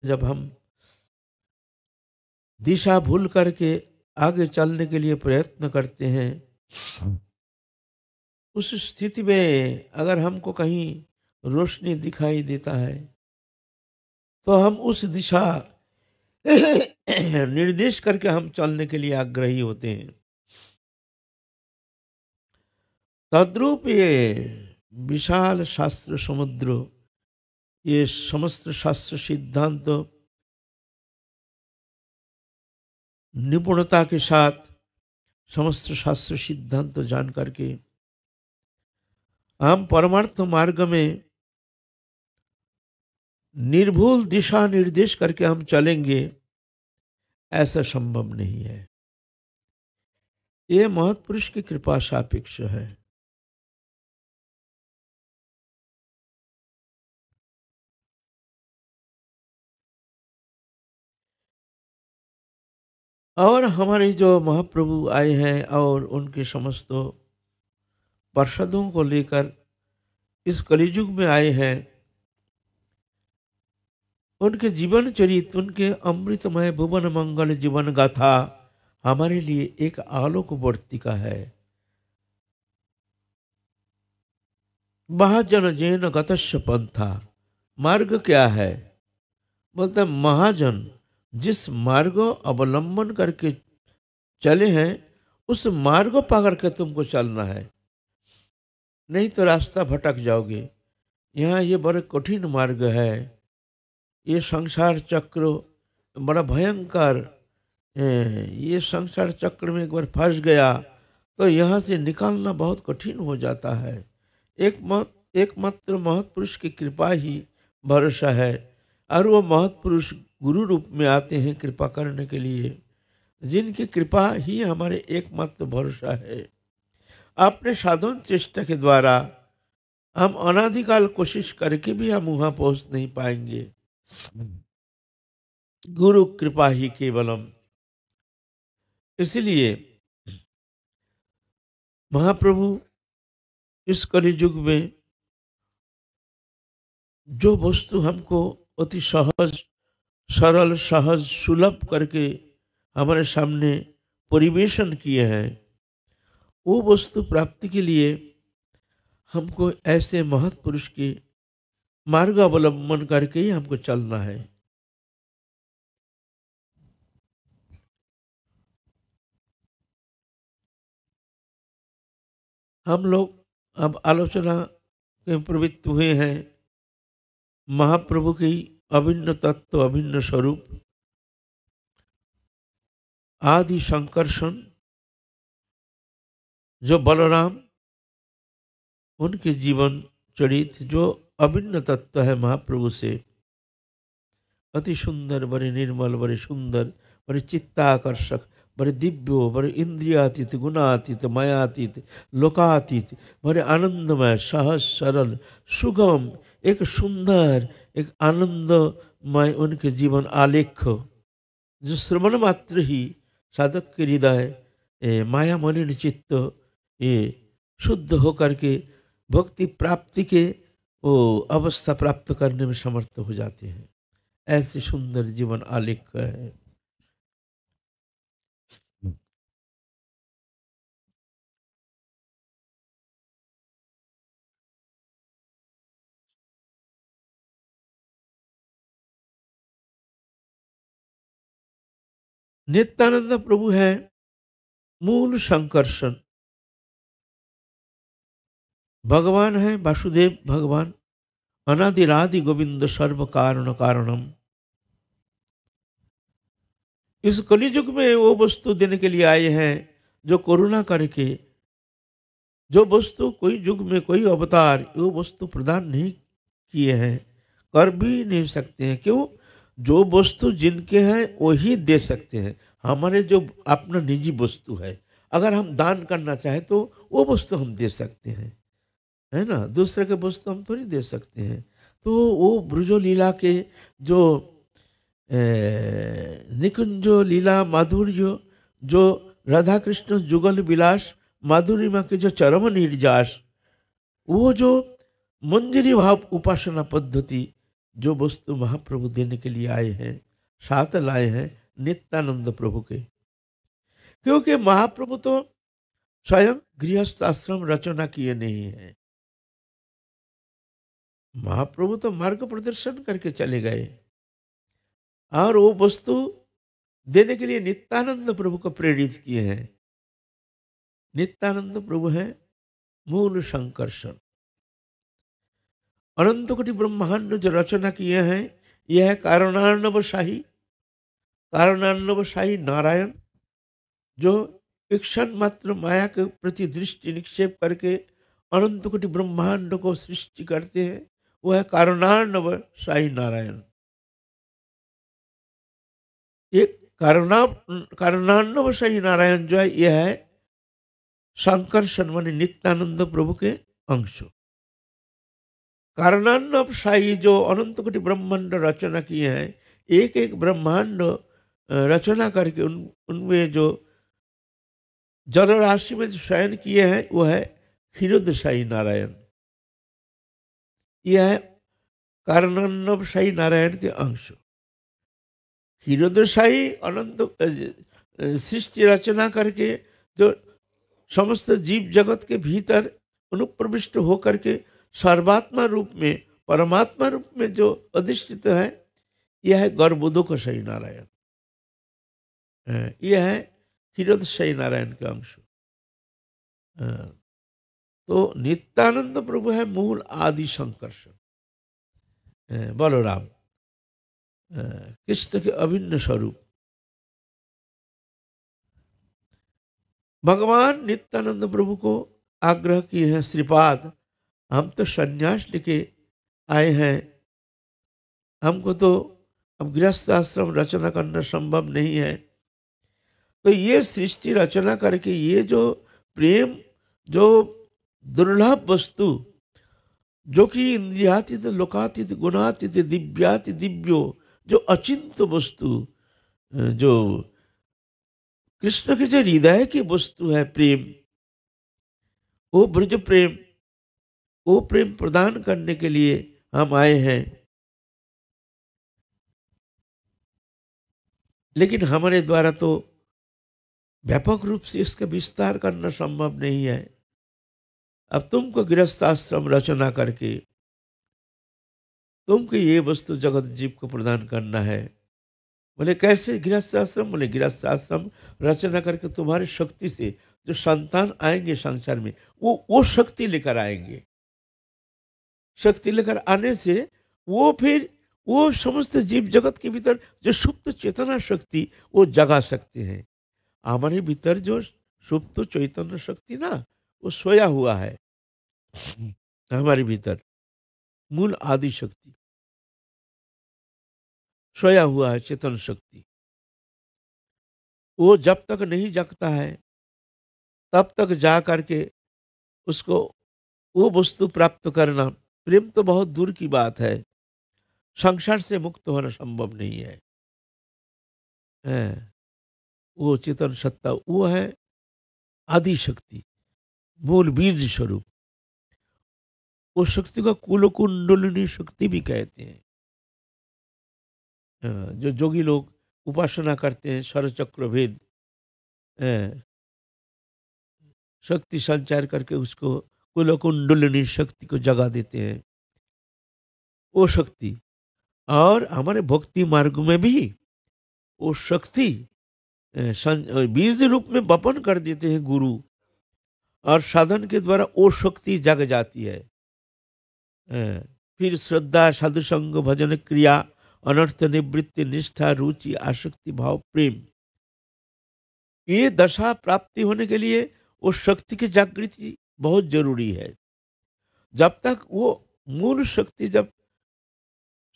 जब हम दिशा भूल करके आगे चलने के लिए प्रयत्न करते हैं, उस स्थिति में अगर हमको कहीं रोशनी दिखाई देता है तो हम उस दिशा निर्देश करके हम चलने के लिए आग्रही होते हैं। तद्रूप ये विशाल शास्त्र समुद्र, ये समस्त शास्त्र सिद्धांत निपुणता के साथ समस्त शास्त्र सिद्धांत जान करके हम परमार्थ मार्ग में निर्भूल दिशा निर्देश करके हम चलेंगे, ऐसा संभव नहीं है। ये महत्पुरुष की कृपा सापेक्ष है। और हमारे जो महाप्रभु आए हैं और उनके समस्त पार्षदों को लेकर इस कलियुग में आए हैं, उनके जीवन चरित, उनके अमृतमय भुवन मंगल जीवन गाथा हमारे लिए एक आलोक वर्तिका है। महाजन जैन गतस्य पंथा, मार्ग क्या है? बोलते महाजन जिस मार्ग अवलंबन करके चले हैं उस मार्ग पकड़ के तुमको चलना है, नहीं तो रास्ता भटक जाओगे। यहाँ ये बड़े कठिन मार्ग है, ये संसार चक्र बड़ा भयंकर, ये संसार चक्र में एक बार फंस गया तो यहाँ से निकालना बहुत कठिन हो जाता है। एकमात्र महत्पुरुष की कृपा ही भरोसा है, और वो महत्पुरुष गुरु रूप में आते हैं कृपा करने के लिए, जिनकी कृपा ही हमारे एकमात्र भरोसा है। अपने साधन चेष्टा के द्वारा हम अनादिकाल कोशिश करके भी हम वहां पहुंच नहीं पाएंगे। गुरु कृपा ही केवलम। इसलिए महाप्रभु इस कलियुग में जो वस्तु हमको अति सहज, सरल, सहज, सुलभ करके हमारे सामने परिवेशन किए हैं, वो वस्तु प्राप्ति के लिए हमको ऐसे महत्पुरुष के मार्ग अवलंबन करके ही हमको चलना है। हम लोग अब आलोचना में प्रवृत्त हुए हैं महाप्रभु की अभिन्न तत्व, अभिन्न स्वरूप, आदि संकर्षण जो बलराम, उनके जीवन चरित जो अभिन्न तत्व है महाप्रभु से, अति सुंदर, बड़े निर्मल, बड़े सुंदर, बड़े चित्ताकर्षक, बड़े दिव्य, बड़े इंद्रियातीत, गुणातीत, मायातीत, लोकातीत, बड़े आनंदमय, सहज, सरल, सुगम, एक सुंदर, एक आनंदमय उनके जीवन आलेख, जो श्रवण मात्र ही साधक के हृदय माया मलिन चित्त ये शुद्ध होकर के भक्ति प्राप्ति के वो अवस्था प्राप्त करने में समर्थ हो जाते हैं। ऐसे सुंदर जीवन आलेख है। नित्यानंद प्रभु है मूल संकर्षण, भगवान है वासुदेव भगवान, अनादिरादि गोविंद सर्व कारण कारणम। इस कलियुग में वो वस्तु देने के लिए आए हैं जो करुणा करके, जो वस्तु कोई युग में कोई अवतार वो वस्तु प्रदान नहीं किए हैं, कर भी नहीं सकते हैं। क्यों? जो वस्तु जिनके हैं वही दे सकते हैं। हमारे जो अपना निजी वस्तु है, अगर हम दान करना चाहें तो वो वस्तु हम दे सकते हैं, है ना। दूसरे के वस्तु हम थोड़ी दे सकते हैं। तो वो ब्रजो लीला के जो निकुंजो लीला माधुर्य, जो राधा कृष्ण जुगल विलास माधुरिमा के जो चरम निर्जास, वो जो मंजरी भाव उपासना पद्धति जो वस्तु महाप्रभु देने के लिए आए हैं, साथ लाए हैं नित्यानंद प्रभु के। क्योंकि महाप्रभु तो स्वयं गृहस्थ आश्रम रचना किए नहीं है, महाप्रभु तो मार्ग प्रदर्शन करके चले गए और वो वस्तु देने के लिए नित्यानंद प्रभु को प्रेरित किए हैं। नित्यानंद प्रभु है मूल संकर्षण। अनंत कोटि ब्रह्मांड जो रचना किए हैं, यह है कारणार्णवशाही। कारणार्णवशाही नारायण जो एक क्षण मात्र माया के प्रति दृष्टि निक्षेप करके अनंत कोटि ब्रह्मांड को सृष्टि करते हैं, वो है कारणार्णवशाही नारायण। एक कारणार्णवशाही नारायण जो है, यह है संकर्षण माने नित्यानंद प्रभु के अंश। कारणार्णवशाही जो अनंत कोटि ब्रह्मांड रचना किए हैं, एक एक ब्रह्मांड रचना करके उनमें जो जल राशि में जो शयन किए हैं, वो है क्षीरोदशाही नारायण। यह है कारणार्णवशाही नारायण के अंश। क्षीरोदशाही अनंत सृष्टि रचना करके जो समस्त जीव जगत के भीतर अनुप्रविष्ट होकर के सर्वात्मा रूप में, परमात्मा रूप में जो अधिष्ठित है, यह है गर्भोदकशाही नारायण। यह है क्षीरोदशाही नारायण के अंश। तो नित्यानंद प्रभु है मूल आदि संकर्षण, बलराम कृष्ण के अभिन्न स्वरूप। भगवान नित्यानंद प्रभु को आग्रह किए हैं, श्रीपाद हम तो संन्यास लेके आए हैं, हमको तो अब गृहस्थ आश्रम रचना करना संभव नहीं है, तो ये सृष्टि रचना करके ये जो प्रेम, जो दुर्लभ वस्तु, जो कि इंद्रियातीत लोकातीत गुणातीत दिव्याति दिव्यो, जो अचिंत वस्तु, जो कृष्ण के जो हृदय की वस्तु है प्रेम, वो ब्रज प्रेम, वो प्रेम प्रदान करने के लिए हम आए हैं। लेकिन हमारे द्वारा तो व्यापक रूप से इसका विस्तार करना संभव नहीं है। अब तुमको गृहस्थ आश्रम रचना करके तुमको ये वस्तु जगत जीव को प्रदान करना है। बोले कैसे गृहस्थ आश्रम? बोले गृहस्थ आश्रम रचना करके तुम्हारी शक्ति से जो संतान आएंगे संसार में, वो शक्ति लेकर आएंगे। शक्ति लेकर आने से वो फिर वो समस्त जीव जगत के भीतर जो सुप्त चेतना शक्ति, वो जगा सकते हैं। हमारे भीतर जो सुप्त चैतन्य शक्ति ना, वो सोया हुआ है हमारे भीतर, मूल आदि शक्ति सोया हुआ है, चेतन शक्ति। वो जब तक नहीं जगता है तब तक जा करके उसको वो वस्तु प्राप्त करना, प्रेम तो बहुत दूर की बात है, संसार से मुक्त होना संभव नहीं है। वो चेतन सत्ता, वो है आदि शक्ति, मूल बीज स्वरूप। वो शक्ति को कुल कुंडलिनी शक्ति भी कहते हैं। जो जोगी लोग उपासना करते हैं, सरचक्र भेद शक्ति संचार करके उसको कुल कुंडलिनी शक्ति को जगा देते हैं, वो शक्ति। और हमारे भक्ति मार्ग में भी वो शक्ति बीज रूप में वपन कर देते हैं गुरु, और साधन के द्वारा वो शक्ति जग जाती है। फिर श्रद्धा, साधु संग, भजन क्रिया, अनर्थ निवृत्ति, निष्ठा, रुचि, आसक्ति भाव, प्रेम, ये दशा प्राप्ति होने के लिए वो शक्ति की जागृति बहुत जरूरी है। जब तक वो मूल शक्ति जब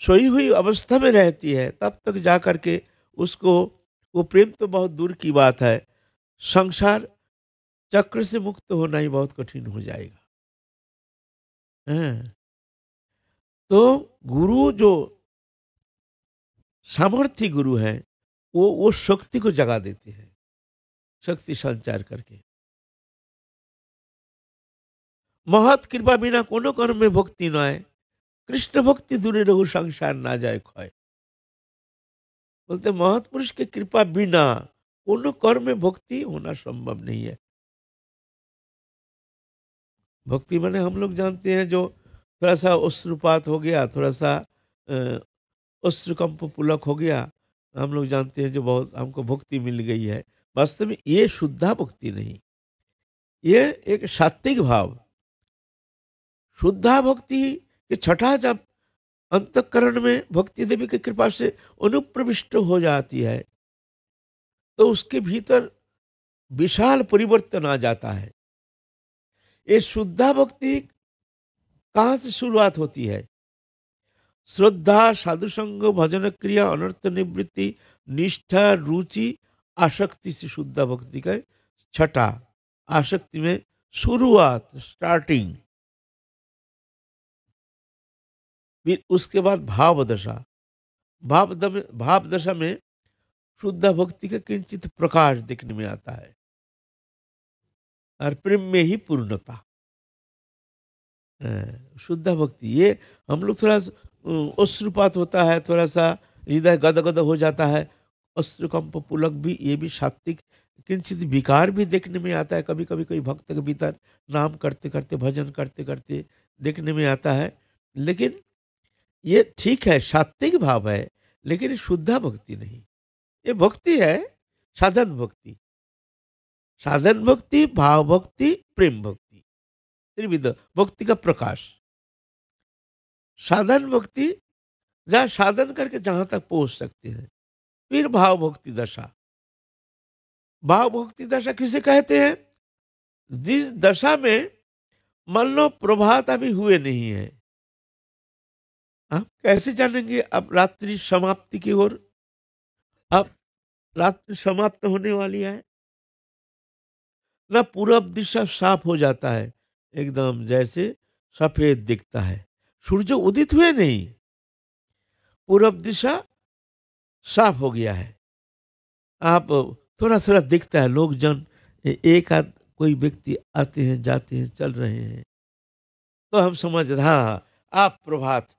सोई हुई अवस्था में रहती है, तब तक जाकर के उसको, वो प्रेम तो बहुत दूर की बात है, संसार चक्र से मुक्त होना ही बहुत कठिन हो जाएगा। तो गुरु जो सामर्थ्य गुरु है, वो शक्ति को जगा देते हैं, शक्ति संचार करके। महत कृपा बिना कोनो कर्म में भक्ति न आए। कृष्ण भक्ति दूरे रहु संसार ना जाए क्षय। बोलते महापुरुष की कृपा बिना कोनो कर्म में भक्ति होना संभव नहीं है। भक्ति माने हम लोग जानते हैं जो थोड़ा सा अश्रुपात हो गया, थोड़ा सा अ, अश्रुकंप पुलक हो गया, हम लोग जानते हैं जो बहुत हमको भक्ति मिल गई है। वास्तव में ये शुद्धा भक्ति नहीं, ये एक सात्विक भाव। शुद्धा भक्ति की छठा जब अंतःकरण में भक्ति देवी की कृपा से अनुप्रविष्ट हो जाती है तो उसके भीतर विशाल परिवर्तन आ जाता है। ये शुद्धा भक्ति कहाँ से शुरुआत होती है? श्रद्धा, साधु संग, भजन क्रिया, अनर्थ निवृत्ति, निष्ठा, रुचि, आसक्ति से शुद्धा भक्ति का छठा। आसक्ति में शुरुआत, स्टार्टिंग। फिर उसके बाद भाव दशा। भाव दशा में शुद्ध भक्ति का किंचित प्रकाश देखने में आता है और प्रेम में ही पूर्णता। शुद्ध भक्ति ये हम लोग थोड़ा अश्रुपात होता है, थोड़ा सा हृदय गदगद हो जाता है, अश्रुकंप पुलक भी, ये भी सात्विक किंचित विकार भी देखने में आता है। कभी कभी कोई भक्त के भीतर नाम करते करते, भजन करते करते देखने में आता है। लेकिन ये ठीक है, सात्विक भाव है, लेकिन ये शुद्धा भक्ति नहीं। ये भक्ति है साधन भक्ति। साधन भक्ति, भाव भक्ति, प्रेम भक्ति, त्रिविध भक्ति का प्रकाश। साधन भक्ति जहाँ साधन करके जहां तक पहुंच सकते हैं। फिर भाव भक्ति दशा। भाव भक्ति दशा किसे कहते हैं? जिस दशा में मान लो प्रभात अभी हुए नहीं है, आप कैसे जानेंगे अब रात्रि समाप्ति की ओर? अब रात्रि समाप्त होने वाली है ना, पूरब दिशा साफ हो जाता है, एकदम जैसे सफेद दिखता है। सूर्य उदित हुए नहीं, पूरब दिशा साफ हो गया है। आप थोड़ा थोड़ा दिखता है, लोग जन एक आध कोई व्यक्ति आते हैं, जाते हैं, चल रहे हैं, तो हम समझ हाँ, आप प्रभात,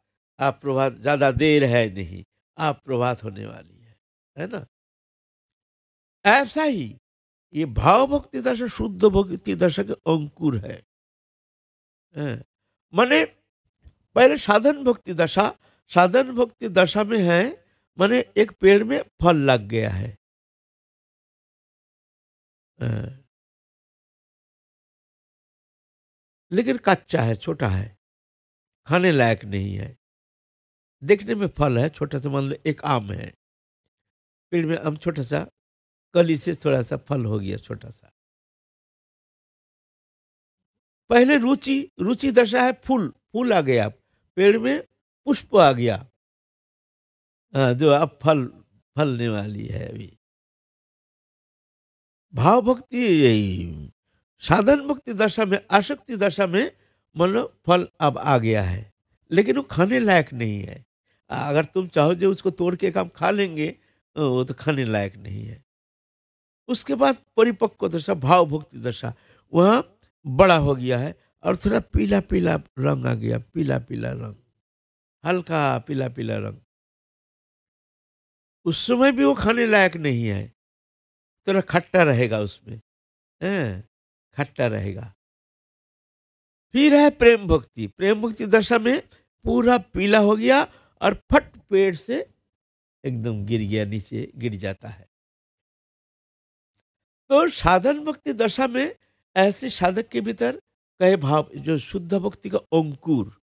ज्यादा देर है नहीं, आप प्रभात होने वाली है ना। ऐसा ही ये भाव भक्ति दशा शुद्ध भक्ति दशा के अंकुर है। माने पहले साधन भक्ति दशा, साधन भक्ति दशा में है माने एक पेड़ में फल लग गया है, लेकिन कच्चा है, छोटा है, खाने लायक नहीं है। देखने में फल है छोटा सा, मान लो एक आम है, पेड़ में आम छोटा सा, कली से थोड़ा सा फल हो गया छोटा सा। पहले रुचि, रुचि दशा है, फूल, फूल आ गया पेड़ में, पुष्प आ गया, जो अब फलने वाली है अभी। भाव भक्ति यही साधन भक्ति दशा में, आसक्ति दशा में मान लो फल अब आ गया है, लेकिन वो खाने लायक नहीं है। अगर तुम चाहो जो उसको तोड़ के हम खा लेंगे, वो तो खाने लायक नहीं है। उसके बाद परिपक्व दशा, भाव भक्ति दशा, वहाँ बड़ा हो गया है और थोड़ा पीला पीला रंग आ गया, पीला पीला रंग, हल्का पीला पीला रंग। उस समय भी वो खाने लायक नहीं है, थोड़ा खट्टा रहेगा उसमें, हैं, खट्टा रहेगा। फिर है प्रेम भक्ति। प्रेम भक्ति दशा में पूरा पीला हो गया और फट पेड़ से एकदम गिर गया, नीचे गिर जाता है। तो साधन भक्ति दशा में ऐसे साधक के भीतर कई भाव, जो शुद्ध भक्ति का अंकुर,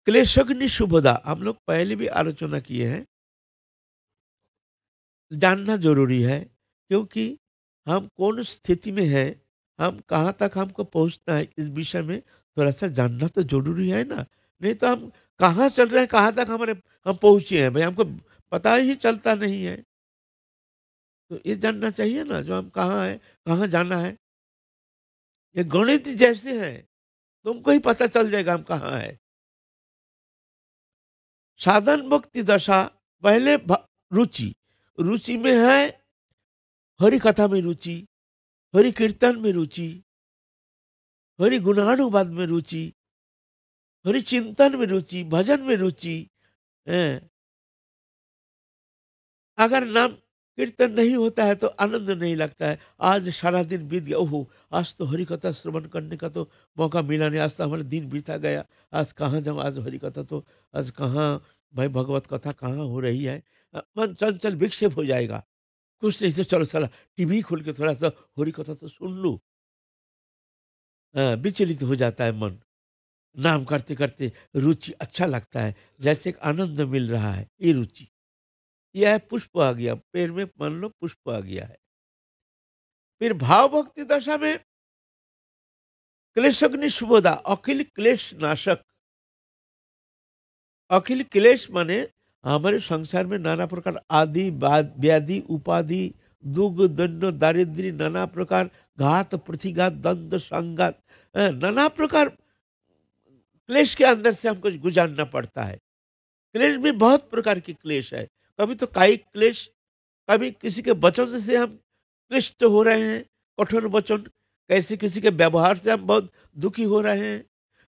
क्लेशग्नि शुभदा, हम लोग पहले भी आलोचना किए हैं, जानना जरूरी है। क्योंकि हम कौन स्थिति में हैं, हम कहाँ तक हमको पहुंचना है, इस विषय में थोड़ा सा जानना तो जरूरी है ना। नहीं तो हम कहाँ चल रहे हैं, कहाँ तक हम पहुंचे हैं, भाई हमको पता ही चलता नहीं है। तो ये जानना चाहिए ना, जो हम कहाँ हैं, कहाँ जाना है। ये गणित जैसे है, तुमको ही पता चल जाएगा हम कहाँ है। साधन भक्ति दशा पहले रुचि, रुचि में है हरि कथा में रुचि, हरि कीर्तन में रुचि, हरि गुणानुवाद में रुचि, हरि चिंतन में रुचि, भजन में रुचि। हैं? अगर नाम कीर्तन नहीं होता है तो आनंद नहीं लगता है। आज सारा दिन बीत गया, ओहो आज तो हरि कथा श्रवण करने का तो मौका मिला नहीं, आज तो हमारा दिन बीता गया, आज कहाँ जाऊँ, आज हरि कथा तो आज कहाँ, भाई भगवत कथा कहाँ हो रही है। मन चंचल विक्षेप हो जाएगा। कुछ नहीं से चलो साला टीवी खोल के थोड़ा सा हरि कथा तो सुन लूँ। विचलित हो जाता है मन। नाम करते करते रुचि अच्छा लगता है, जैसे एक आनंद मिल रहा है, ये रुचि। यह है पुष्प आ गया, पेड़ में मान लो पुष्प आ गया है। फिर भाव भक्ति दशा में क्लेशग्नि शुभोदा, अखिल क्लेश नाशक। अखिल क्लेश माने हमारे संसार में नाना प्रकार आदि व्याधि उपाधि दुख दंड दारिद्र्य नाना प्रकार घात प्रतिघात द्वंद्व संघात, नाना प्रकार क्लेश के अंदर से हमको गुजारना पड़ता है। क्लेश भी बहुत प्रकार की क्लेश है। कभी तो कायिक क्लेश, कभी किसी के वचन से हम क्लिष्ट हो रहे हैं, कठोर वचन, कैसे किसी के व्यवहार से हम बहुत दुखी हो रहे हैं।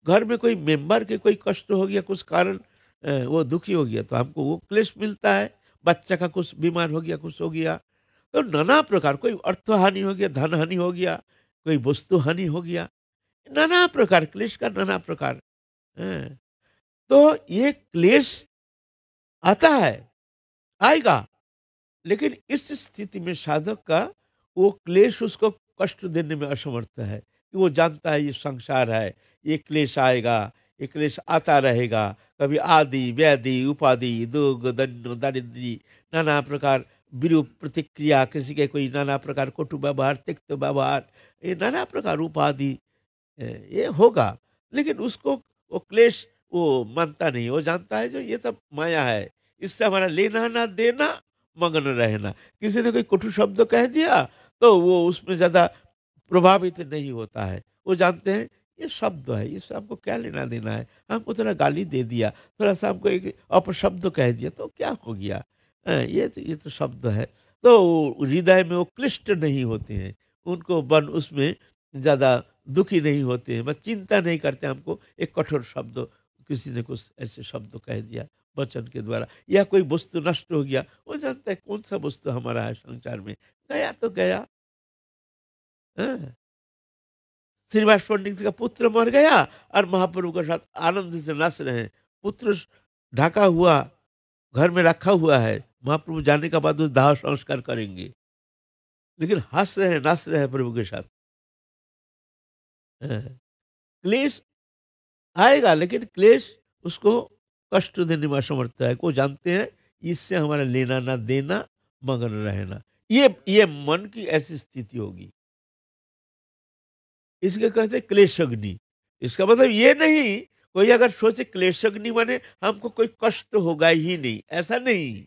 घर में कोई मेंबर के कोई कष्ट हो गया, कुछ कारण वो दुखी हो गया तो हमको वो क्लेश मिलता है। बच्चा का कुछ बीमार हो गया, कुछ हो गया, तो नाना प्रकार, कोई अर्थ हानि हो गया, धन हानि हो गया, कोई वस्तु हानि हो गया, नाना प्रकार क्लेश का नाना प्रकार। हैं। तो ये क्लेश आता है, आएगा, लेकिन इस स्थिति में साधक का वो क्लेश उसको कष्ट देने में असमर्थ है कि वो जानता है ये संसार है, ये क्लेश आएगा, ये क्लेश आता रहेगा। कभी आदि व्याधि उपाधि दुख दंड दारिद्र्य नाना प्रकार विरूप प्रतिक्रिया, किसी के कोई नाना प्रकार कटु व्यवहार तिक्त व्यवहार, ये नाना प्रकार उपाधि ये होगा। लेकिन उसको वो क्लेश वो मानता नहीं, वो जानता है जो ये सब माया है, इससे हमारा लेना ना देना, मगन रहना। किसी ने कोई कटु शब्द कह दिया तो वो उसमें ज्यादा प्रभावित नहीं होता है। वो जानते हैं ये शब्द है, इससे हमको क्या लेना देना है। हमको थोड़ा गाली दे दिया, थोड़ा सा हमको एक अपशब्द कह दिया तो क्या हो गया, ये तो शब्द है। तो वो हृदय में वो क्लिष्ट नहीं होते हैं, उनको मन उसमें ज्यादा दुखी नहीं होते हैं, बस चिंता नहीं करते। हमको एक कठोर शब्द, किसी ने कुछ ऐसे शब्द कह दिया वचन के द्वारा, या कोई वस्तु नष्ट हो गया, वो जानता है कौन सा वस्तु हमारा है संसार में, गया तो गया। हाँ? श्रीवास पंडित का पुत्र मर गया और महाप्रभु के साथ आनंद से नाच रहे हैं। पुत्र ढका हुआ घर में रखा हुआ है, महाप्रभु जाने के बाद उस दाह संस्कार करेंगे, लेकिन हंस रहे हैं नाच रहे हैं प्रभु के साथ। हाँ। क्लेश आएगा, लेकिन क्लेश उसको कष्ट देने में असमर्थ है। को जानते हैं इससे हमारा लेना ना देना, मगन रहना, ये मन की ऐसी स्थिति होगी। इसके कहते हैं क्लेशग्नि। इसका मतलब ये नहीं कोई अगर सोचे क्लेशग्नि माने हमको कोई कष्ट होगा ही नहीं, ऐसा नहीं।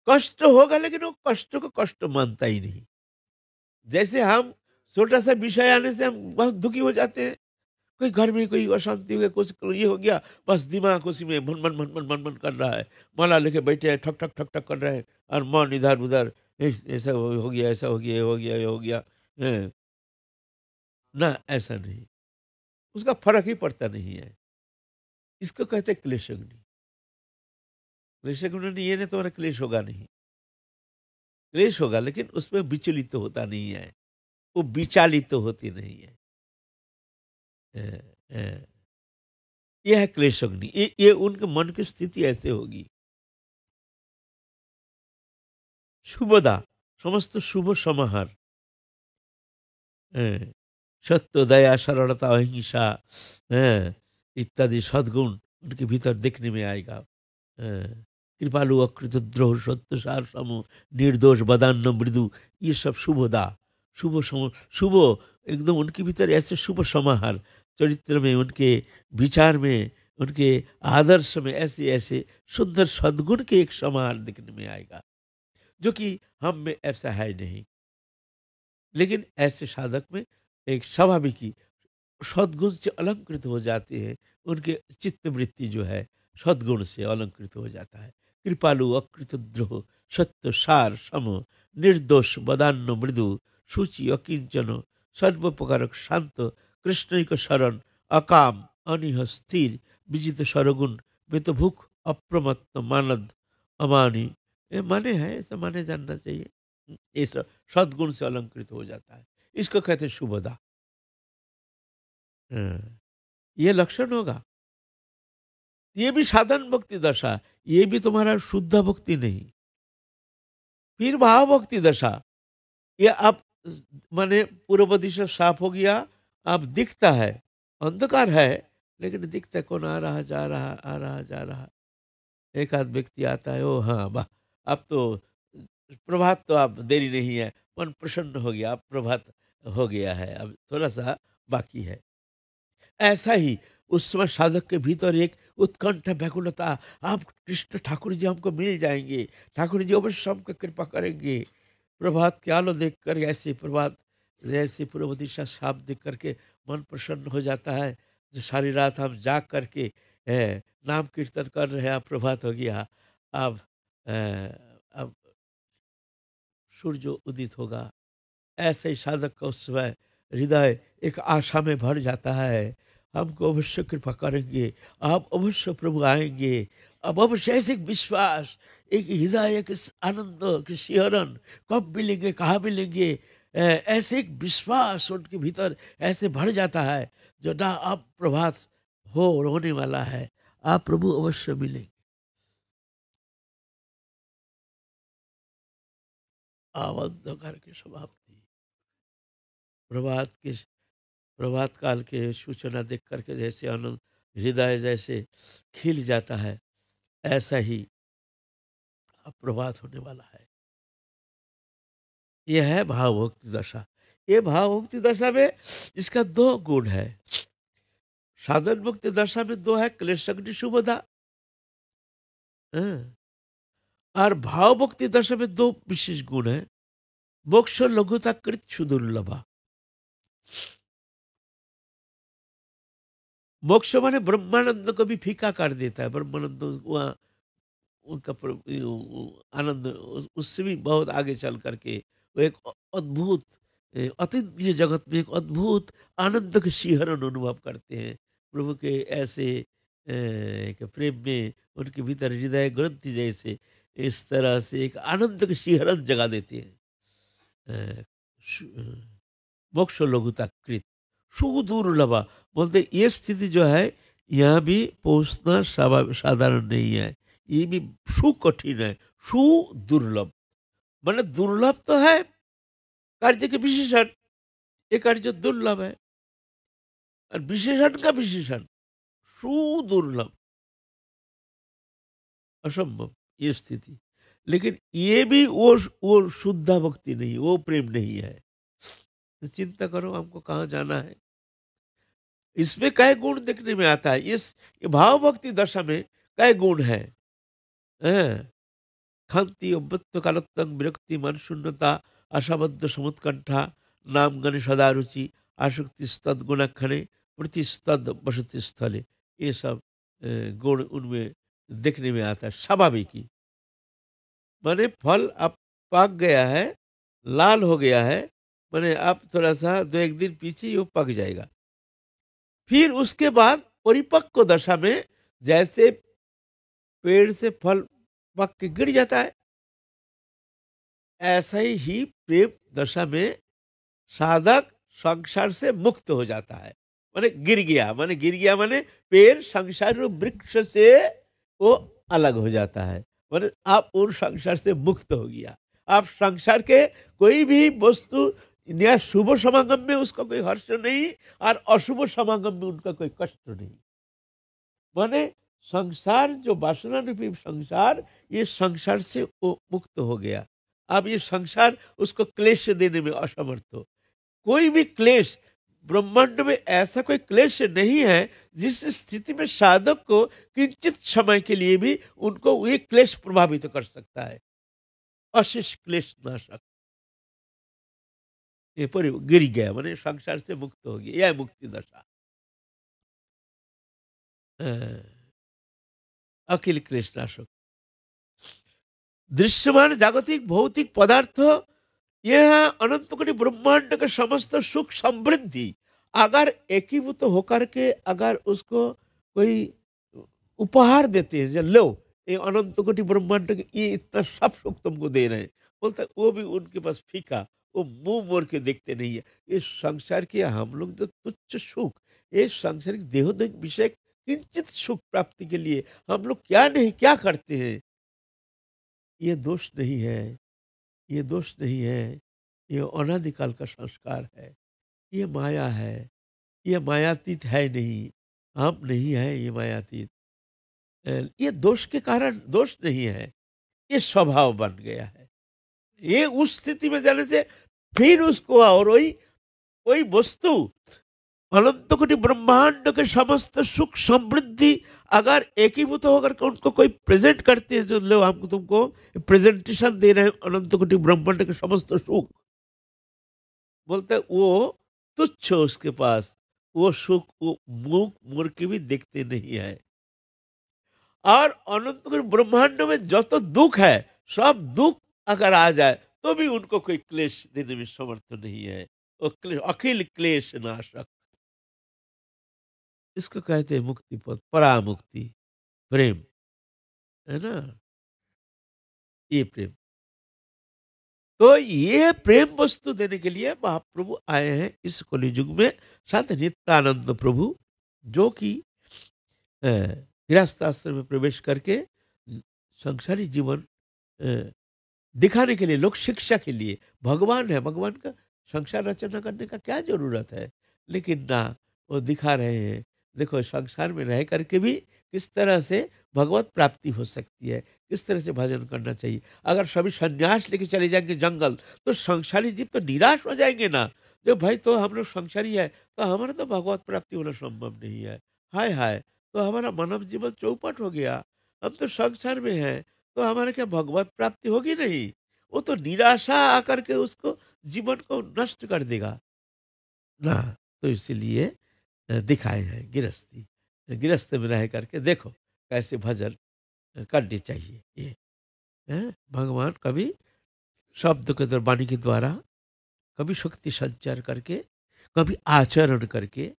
कष्ट होगा, लेकिन वो कष्ट को कष्ट मानता ही नहीं। जैसे हम छोटा सा विषय आने से हम बहुत दुखी हो जाते हैं, कोई घर में कोई अशांति हो गया, कुछ ये हो गया, बस दिमाग उसी में भन भन भन भन भन भन कर रहा है, माला लेके बैठे हैं, ठक ठक ठक ठक कर रहे हैं, और मन इधर उधर, ऐसा हो गया, ऐसा हो गया, ये हो गया, ये हो गया। हैं। ना ऐसा नहीं, उसका फर्क ही पड़ता नहीं है। इसको कहते हैं क्लेशग्नि। क्लेशग्नि ये नहीं तुम्हारा क्लेश होगा नहीं, क्लेश होगा लेकिन उसमें विचलित तो होता नहीं है, वो विचालित तो होती नहीं है। अ, अ, ये है क्लेशग्नि, ये उनके मन की स्थिति ऐसे होगी। शुभदा, समस्त शुभ समाहार, हैं, सत्य दया सरलता अहिंसा, हैं, इत्यादि सद्गुण उनके भीतर देखने में आएगा। हैं, कृपालु अकृत द्रोह सत्य सार सम निर्दोष बदान्न मृदु, ये सब शुभदा, शुभ एकदम उनके भीतर ऐसे शुभ समाहार, चरित्र में, उनके विचार में, उनके आदर्श में ऐसे ऐसे सुंदर सद्गुण के एक समाहार देखने में आएगा, जो कि हम में ऐसा है नहीं। लेकिन ऐसे साधक में एक स्वाभाविक ही सद्गुण से अलंकृत हो जाते हैं, उनके चित्त वृत्ति जो है सद्गुण से अलंकृत हो जाता है। कृपालु अकृत द्रोह सत्य सार सम निर्दोष बदान्न मृदु सूचि अकिंचन सर्वप्रकारक शांत कृष्ण को शरण अकाम अनिह स्थिर विजित सरगुण में तो भूख अप्रमत्त मानद अमानी। ये माने है, ऐसा माने जानना चाहिए। ये सब सद्गुण से अलंकृत हो जाता है, इसको कहते हैं शुभदा। हाँ, ये लक्षण होगा। ये भी साधन भक्ति दशा, ये भी तुम्हारा शुद्ध भक्ति नहीं। फिर भाव भक्ति दशा, ये आप माने पूर्व दिशा साफ हो गया, अब दिखता है, अंधकार है लेकिन दिखता है, कौन आ रहा जा रहा, आ रहा जा रहा। एक आध व्यक्ति आता है, ओ हाँ वाह, अब तो प्रभात, तो अब देरी नहीं है, मन प्रसन्न हो गया, अब प्रभात हो गया है, अब थोड़ा सा बाकी है। ऐसा ही उस समय साधक के भीतर एक उत्कंठ व्याकुलता, आप कृष्ण ठाकुर जी हमको मिल जाएंगे, ठाकुर जी अवश्य हमको कृपा करेंगे। प्रभात के आलो देख कर, ऐसे प्रभात जैसे पूर्व दिशा साफ देख करके मन प्रसन्न हो जाता है। जो सारी रात हम जाग करके नाम कीर्तन कर रहे हैं, अब प्रभात हो गया, अब अब सूर्य उदित होगा। ऐसे ही साधक का उस समय हृदय एक आशा में भर जाता है, हमको अवश्य कृपा करेंगे, आप अवश्य प्रभु आएंगे। अब अवश्य ऐसे एक विश्वास, एक हृदय, एक आनंद की सिहरन, कब मिलेंगे, कहाँ मिलेंगे, ऐसे एक विश्वास उनके भीतर ऐसे भर जाता है, जो ना अब प्रभात होने वाला है, आप प्रभु अवश्य मिलेंगे। अंधकार की समाप्ति, प्रभात के, प्रभात काल के सूचना देख करके जैसे आनंद हृदय जैसे खिल जाता है, ऐसा ही अब प्रभात होने वाला है। यह है भावभक्ति दशा। ये भावभक्ति दशा में इसका दो गुण है। साधन मुक्ति दशा में दो है, क्लेशग्नि शुभदा, हाँ। और भावभक्ति दशा में दो विशेष गुण है, मोक्ष लघुता कृत सुदुर्लभा। मोक्ष माने ब्रह्मानंद को भी फीका कर देता है। ब्रह्मानंद वहाँ उनका आनंद उससे भी बहुत आगे चल करके वो एक अद्भुत अतीन्द्रिय जगत में एक अद्भुत आनंद के शिहरण अनुभव करते हैं। प्रभु के ऐसे एक प्रेम में उनके भीतर हृदय ग्रंथि जैसे इस तरह से एक आनंद के शिहरण जगा देते हैं। अ, मोक्ष लघुता कृत सुदुर्लभा, बोलते ये स्थिति जो है यहाँ भी पहुंचना साधारण नहीं है, ये भी सुकठिन है। सुदुर्लभ माने दुर्लभ तो है, कार्य के विशेषण, ये कार्य दुर्लभ है, और विशेषण का विशेषण सुदुर्लभ, असंभव ये स्थिति। लेकिन ये भी वो शुद्ध भक्ति नहीं, वो प्रेम नहीं है। तो चिंता करो हमको कहाँ जाना है। इसमें कई गुण देखने में आता है। इस भाव भक्ति दशा में कई गुण है, खांति अव्यक्त कालोत्तंग विरक्ति मन शून्यता असाबद्ध समुत्कंठा नाम गण सदा रुचि आसक्ति स्तद गुणाक्षणे प्रतिस्तद बसति स्थले, ये सब गुण उनमें देखने में आता है। स्वाभाविक ही माने फल अब पक गया है, लाल हो गया है, माने अब थोड़ा सा दो एक दिन पीछे ही वो पक जाएगा। फिर उसके बाद परिपक्व दशा में जैसे पेड़ से फल पक के गिर जाता है, ऐसा ही प्रेम दशा में साधक संसार से मुक्त हो जाता है। माने गिर गया, माने गिर गया माने पेड़ संसार वृक्ष से वो अलग हो जाता है। माने आप उन संसार से मुक्त हो गया। आप संसार के कोई भी वस्तु या शुभ समागम में उसका कोई हर्ष नहीं, और अशुभ समागम में उनका कोई कष्ट नहीं। माने संसार जो वासना रूपी संसार, ये संसार से वो मुक्त हो गया। अब ये संसार उसको क्लेश देने में असमर्थ हो। कोई भी क्लेश ब्रह्मांड में ऐसा कोई क्लेश नहीं है जिस स्थिति में साधक को किंचित समय के लिए भी उनको ये क्लेश प्रभावित कर सकता है। अशेष क्लेश नाशक, ये पर गिर गया माने संसार से मुक्त हो गया, यह मुक्ति दशा। अखिल क्लेश नाशक दृश्यमान जागतिक भौतिक पदार्थ, यह अनंत कोटि ब्रह्मांड के समस्त सुख समृद्धि अगर एकीभूत होकर के अगर उसको कोई उपहार देते हैं, जो लो ये अनंत कोटि ब्रह्मांड के ये इतना सब सुख तुमको दे रहे हैं, बोलता है, वो भी उनके पास फीका, वो मुंह मोड़ के देखते नहीं है। ये संसार के हम लोग जो तुच्छ सुख, ये सांसारिक देहोदिक विषय किंचित सुख प्राप्ति के लिए हम लोग क्या नहीं क्या करते हैं। ये दोष नहीं है, ये दोष नहीं है, ये अनादिकाल का संस्कार है, ये माया है, ये मायातीत है नहीं, हम नहीं है ये मायातीत। ये दोष के कारण दोष नहीं है, ये स्वभाव बन गया है। ये उस स्थिति में जाने से फिर उसको और वही वही वस्तु अनंत कोटि ब्रह्मांड के समस्त सुख समृद्धि अगर एकीभूत होकर के उनको कोई प्रेजेंट करते हैं, जो लोग हमको तुमको प्रेजेंटेशन दे रहे हैं अनंत कोटि ब्रह्मांड के समस्त सुख, बोलते हैं वो तुच्छ हो उसके पास, वो सुख वो मुंह मुड़ के भी देखते नहीं है। और अनंत कोटि ब्रह्मांड में जो तो दुख है, सब दुख अगर आ जाए तो भी उनको कोई क्लेश देने में समर्थ नहीं है। वो अखिल क्लेश नाशक, इसको कहते हैं मुक्ति पद, परामुक्ति, प्रेम, है ना, ये प्रेम। तो ये प्रेम वस्तु देने के लिए महाप्रभु आए हैं इस कलियुग में, साथ नित्यानंद प्रभु, जो कि गृहस्थ आश्रम में प्रवेश करके संसारी जीवन अ, दिखाने के लिए, लोक शिक्षा के लिए, भगवान है, भगवान का संसार रचना करने का क्या जरूरत है, लेकिन ना, वो दिखा रहे हैं देखो संसार में रह करके भी किस तरह से भगवत प्राप्ति हो सकती है, किस तरह से भजन करना चाहिए। अगर सभी संन्यास लेके चले जाएंगे जंगल तो संसारी जीव तो निराश हो जाएंगे ना, जो भाई तो हम लोग संसारी है तो हमारा तो भगवत प्राप्ति होना संभव नहीं है, हाय हाय, तो हमारा मानव जीवन चौपट हो गया, हम तो संसार में हैं, तो हमारे क्या भगवत प्राप्ति होगी नहीं। वो तो निराशा आकर के उसको जीवन को नष्ट कर देगा ना। तो इसीलिए दिखाए हैं गृहस्थी, गृहस्थ में रह करके देखो कैसे भजन करनी चाहिए। ये भगवान कभी शब्द के द्वारा, वाणी के द्वारा, कभी शक्ति संचार करके, कभी आचरण करके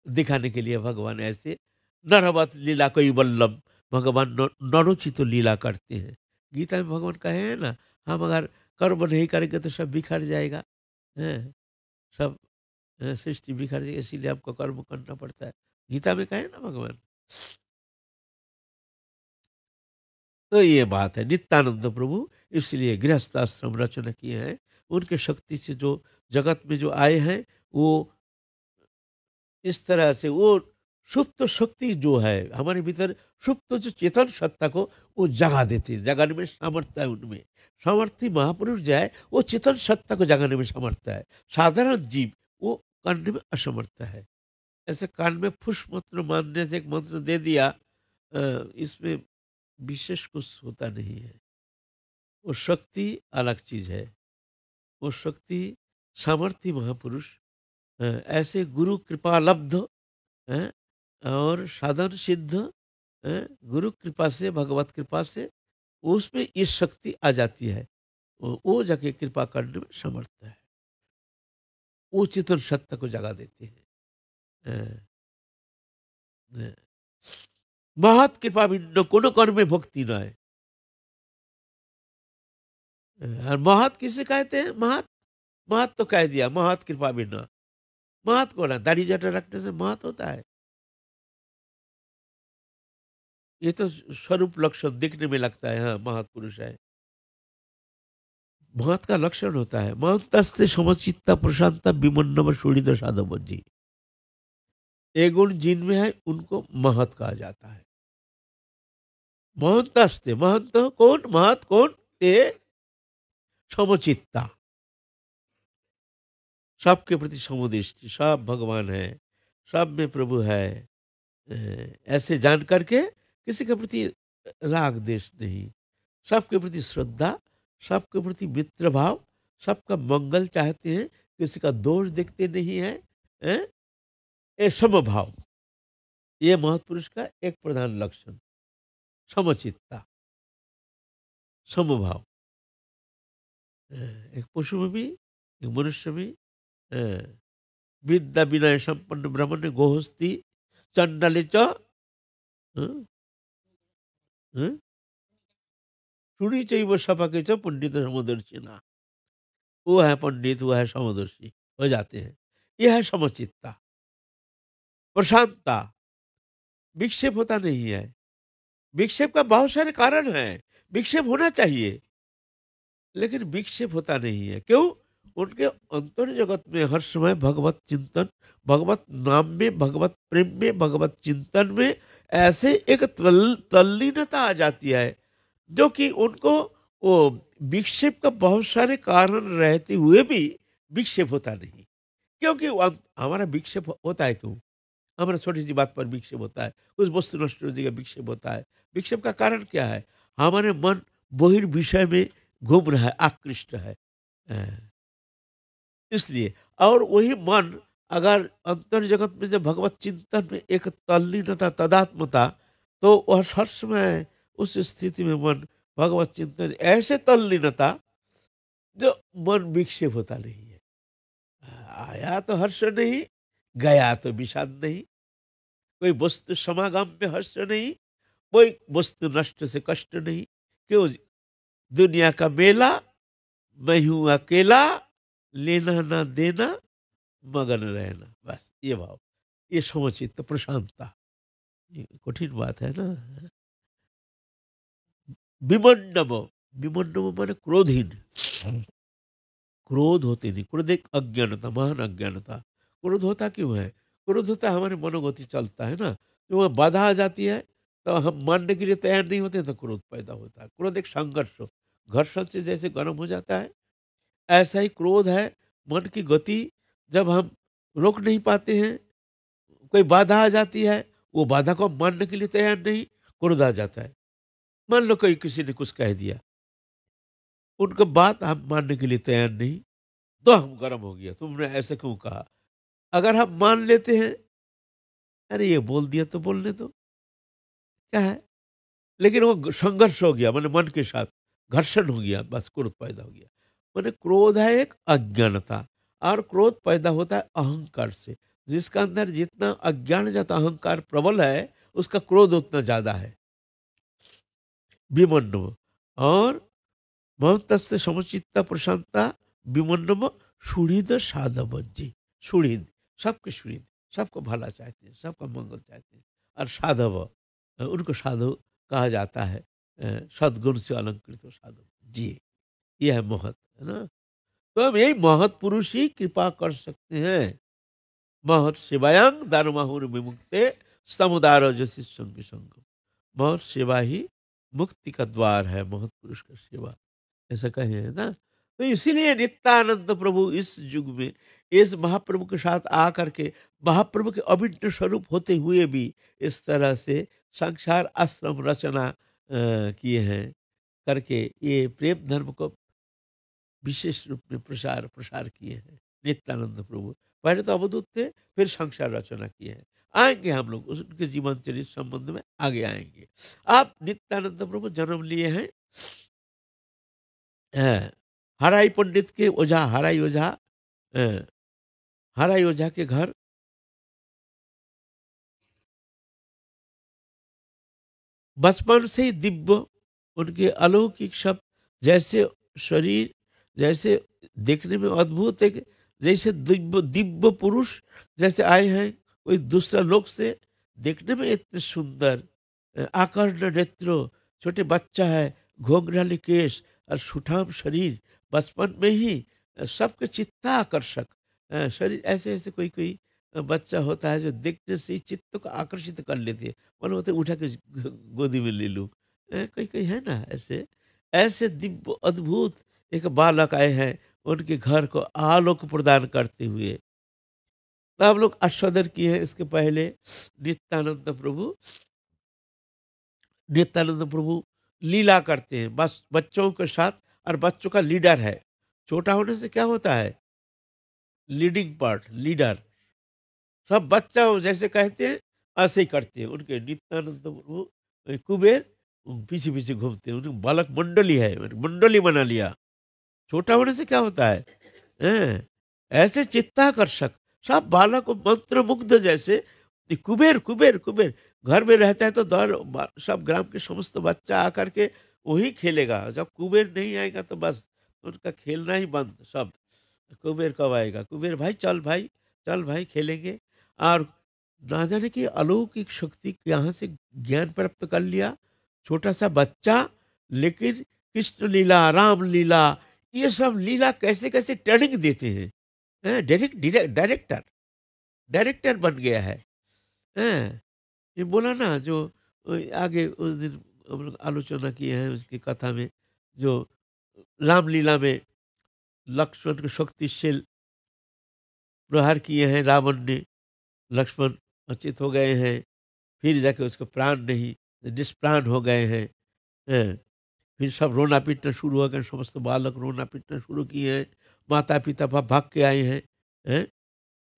दिखाने के लिए भगवान ऐसे नरवत लीला कोई वल्लभ, भगवान नरोचित लीला करते हैं। गीता में भगवान कहे हैं ना, हम अगर कर्म नहीं करेंगे तो सब बिखर जाएगा, हैं, सब सृष्टि बिखर जाएगी, इसीलिए आपको कर्म करना पड़ता है, गीता में कहे ना भगवान। तो ये बात है, नित्यानंद प्रभु इसलिए गृहस्थ आश्रम रचना किए हैं। उनके शक्ति से जो जगत में जो आए हैं, वो इस तरह से वो सुप्त शक्ति जो है हमारे भीतर, सुप्त जो चेतन सत्ता को वो जगा देती है, जगाने में सामर्थ्य है उनमें। सामर्थ्य महापुरुष जो है वो चेतन सत्ता को जगाने में समर्थ है, साधारण जीव वो करने में असमर्थ है। ऐसे कान में फुस मंत्र मानने से एक मंत्र दे दिया, इसमें विशेष कुछ होता नहीं है। वो शक्ति अलग चीज है, वो शक्ति सामर्थ्य महापुरुष ऐसे गुरु कृपा लब्ध, हैं, और साधन सिद्ध, हैं, गुरु कृपा से, भगवत कृपा से उसमें ये शक्ति आ जाती है, वो जाके कृपा करने में समर्थ है, वो चेतन सत्ता को जगा देते हैं। हैं, हैं। महत कृपा बिंदु कोनो कर्मे भक्ति न है। और महत किसे कहते हैं? महत, महत तो कह दिया, महत कृपा बिना। महत को ना दाढ़ी जटा रखने से महत होता है? ये तो स्वरूप लक्षण दिखने में लगता है, हाँ महत पुरुष है। महत का लक्षण होता है महंतस्ते समचित्ता प्रशांता विमन्नव सुहृद साधव जी। ये गुण जिनमें है उनको महत कहा जाता है। महंतस्ते, महंत कौन? महत कौन? ये समचित्ता, सबके प्रति समदृष्टि, सब भगवान है, सब में प्रभु है, ऐसे जान करके किसी के प्रति राग देश नहीं, सबके प्रति श्रद्धा, सबके प्रति मित्र भाव, सबका मंगल चाहते हैं, किसी का दोष देखते नहीं है, हैं? ये समभाव, ये महत्पुरुष का एक प्रधान लक्षण, समचित्ता, समभाव। एक पशु में भी, एक मनुष्य में, विद्या विनय संपन्न ब्राह्मण गोहस्ती चंडाले च हं? हं? सुनी चाहिए वो सपा के च पंडित समदर्शी ना। वो है पंडित, वो है समदर्शी, हो जाते हैं। यह है समचित्ता, प्रशांतता। विक्षेप होता नहीं है। विक्षेप का बहुत सारे कारण हैं, विक्षेप होना चाहिए, लेकिन विक्षेप होता नहीं है। क्यों? उनके अंतर जगत में हर समय भगवत चिंतन, भगवत नाम में, भगवत प्रेम में, भगवत चिंतन में ऐसे एक तल्लीनता आ जाती है, जो कि उनको वो विक्षेप का बहुत सारे कारण रहते हुए भी विक्षेप होता नहीं। क्योंकि हमारा विक्षेप होता है क्यों? हमारा छोटी सी बात पर विक्षेप होता है, कुछ वस्तु नष्ट हो जाएगा, विक्षेप होता है। विक्षेप का कारण क्या है? हमारे मन बहिर्विषय में घूम रहा है, आकृष्ट है। अ, इसलिए और वही मन अगर अंतर जगत में जब भगवत चिंतन में एक तल्लीनता, तदात्मता, तो वह हर समय उस स्थिति में मन भगवत चिंतन ऐसे तल्लीनता, जो मन विक्षेप होता नहीं है। आया तो हर्ष नहीं, गया तो विषाद नहीं। कोई वस्तु समागम में हर्ष नहीं, कोई वस्तु नष्ट से कष्ट नहीं। क्यों? दुनिया का मेला, मैं हूं अकेला, लेना ना देना, मगन रहना, बस ये भाव, ये समचित्त प्रशांतता। ये कठिन बात है ना। विमंडम, विमंडम माने क्रोधहीन। क्रोध होते नहीं, क्रोध एक अज्ञानता, महान अज्ञानता। क्रोध होता क्यों है? क्रोध होता है हमारे मनोगति चलता है ना, तो वह बाधा आ जाती है, तो हम मानने के लिए तैयार नहीं होते, तो क्रोध पैदा होता है। क्रोध एक संघर्ष हो, घर्षण से जैसे गर्म हो जाता है, ऐसा ही क्रोध है। मन की गति जब हम रोक नहीं पाते हैं, कोई बाधा आ जाती है, वो बाधा को हम मानने के लिए तैयार नहीं, क्रोध आ जाता है। मान लो कोई किसी ने कुछ कह दिया, उनका बात हम मानने के लिए तैयार नहीं, तो हम गर्म हो गया, तुमने ऐसे क्यों कहा। अगर हम मान लेते हैं, अरे ये बोल दिया तो बोलने दो, क्या है। लेकिन वो संघर्ष हो गया, मैंने मन के साथ घर्षण हो गया, बस क्रोध पैदा हो गया। मैंने क्रोध है एक अज्ञानता, और क्रोध पैदा होता है अहंकार से। जिसका अंदर जितना अज्ञान जाता अहंकार प्रबल है, उसका क्रोध उतना ज्यादा है। विमंडम और महत्स्य समुचितता प्रशांतता, विमंडम सुहृद साधव जी। सुहृद, सबके सुहृद, सबको भला चाहते हैं, सबका मंगल चाहते हैं। और साधव, उनको साधु कहा जाता है। सद्गुण से अलंकृत हो साधु जी। ये है महत, है ना। तो हम यही महत पुरुष ही कृपा कर सकते हैं। महत शिवायंग धर्माहुर विमुक्ते समुदाय जैसे संग संग। महत सेवा ही मुक्ति का द्वार है, महत पुरुष का सेवा, ऐसा कहे है ना। तो इसीलिए नित्यानंद प्रभु इस युग में इस महाप्रभु के साथ आकर के महाप्रभु के अभिन्न स्वरूप होते हुए भी इस तरह से संसार आश्रम रचना किए हैं, करके ये प्रेम धर्म को विशेष रूप में प्रसार प्रसार किए हैं नित्यानंद प्रभु। पहले तो अवधूत थे, फिर संसार रचना किए हैं। आएंगे हम लोग उनके जीवन चरित्र संबंध में आगे आएंगे। आप नित्यानंद प्रभु जन्म लिए हैं हराई पंडित के ओझा, हराई ओझा, अ, हराई ओझा के घर। बचपन से ही दिव्य, उनके अलौकिक शब्द, जैसे शरीर, जैसे देखने में अद्भुत, एक जैसे दिव्य दिव्य पुरुष जैसे आए हैं कोई दूसरा लोक से, देखने में इतने सुंदर, आकर्ण नेत्रों, छोटे बच्चा है, घोंघराले केश और सुठाम शरीर, बचपन में ही सबके चित्ता आकर्षक शरीर। ऐसे ऐसे कोई कोई बच्चा होता है जो देखने से ही चित्त को आकर्षित कर लेती है, मन होते उठा के गोदी में ले लूं। कोई कोई है ना ऐसे, ऐसे दिव्य अद्भुत एक बालक आए हैं उनके घर को आलोक प्रदान करते हुए। तब लोग आस्वादन किए हैं। इसके पहले नित्यानंद प्रभु, नित्यानंद प्रभु लीला करते हैं बस बच्चों के साथ, और बच्चों का लीडर है। छोटा होने से क्या होता है, लीडिंग पार्ट, लीडर। सब बच्चा हो जैसे कहते हैं ऐसे ही करते हैं। उनके नित्यानंद प्रभु कुबेर पीछे पीछे घूमते हैं। उनकी बालक मंडली है, मंडली बना लिया। छोटा होने से क्या होता है, हैं? ऐसे चित्ताकर्षक सब बालक को मंत्रमुग्ध जैसे कि कुबेर कुबेर कुबेर घर में रहता है तो सब ग्राम के समस्त बच्चा आकर के वही खेलेगा। जब कुबेर नहीं आएगा तो बस उनका खेलना ही बंद सब। कुबेर कब आएगा? कुबेर भाई चल भाई खेलेंगे। और ना जाने की अलौकिक शक्ति यहाँ से ज्ञान प्राप्त कर लिया छोटा सा बच्चा। लेकिन कृष्ण लीला, राम लीला, ये सब लीला कैसे कैसे ट्रेनिंग देते हैं। डायरेक्टर डायरेक्टर बन गया है। हैं? ये बोला ना जो आगे उस दिन हम लोग आलोचना किए हैं उसकी कथा में, जो रामलीला में लक्ष्मण को शक्ति से प्रहार किए हैं रावण ने, लक्ष्मण अचेत हो गए हैं, फिर जाके उसको प्राण नहीं, निष्प्राण हो गए हैं। हैं? फिर सब रोना पीटना शुरू हो गए, समस्त बालक रोना पीटना शुरू किए हैं। माता पिता भाग के आए हैं। हैं?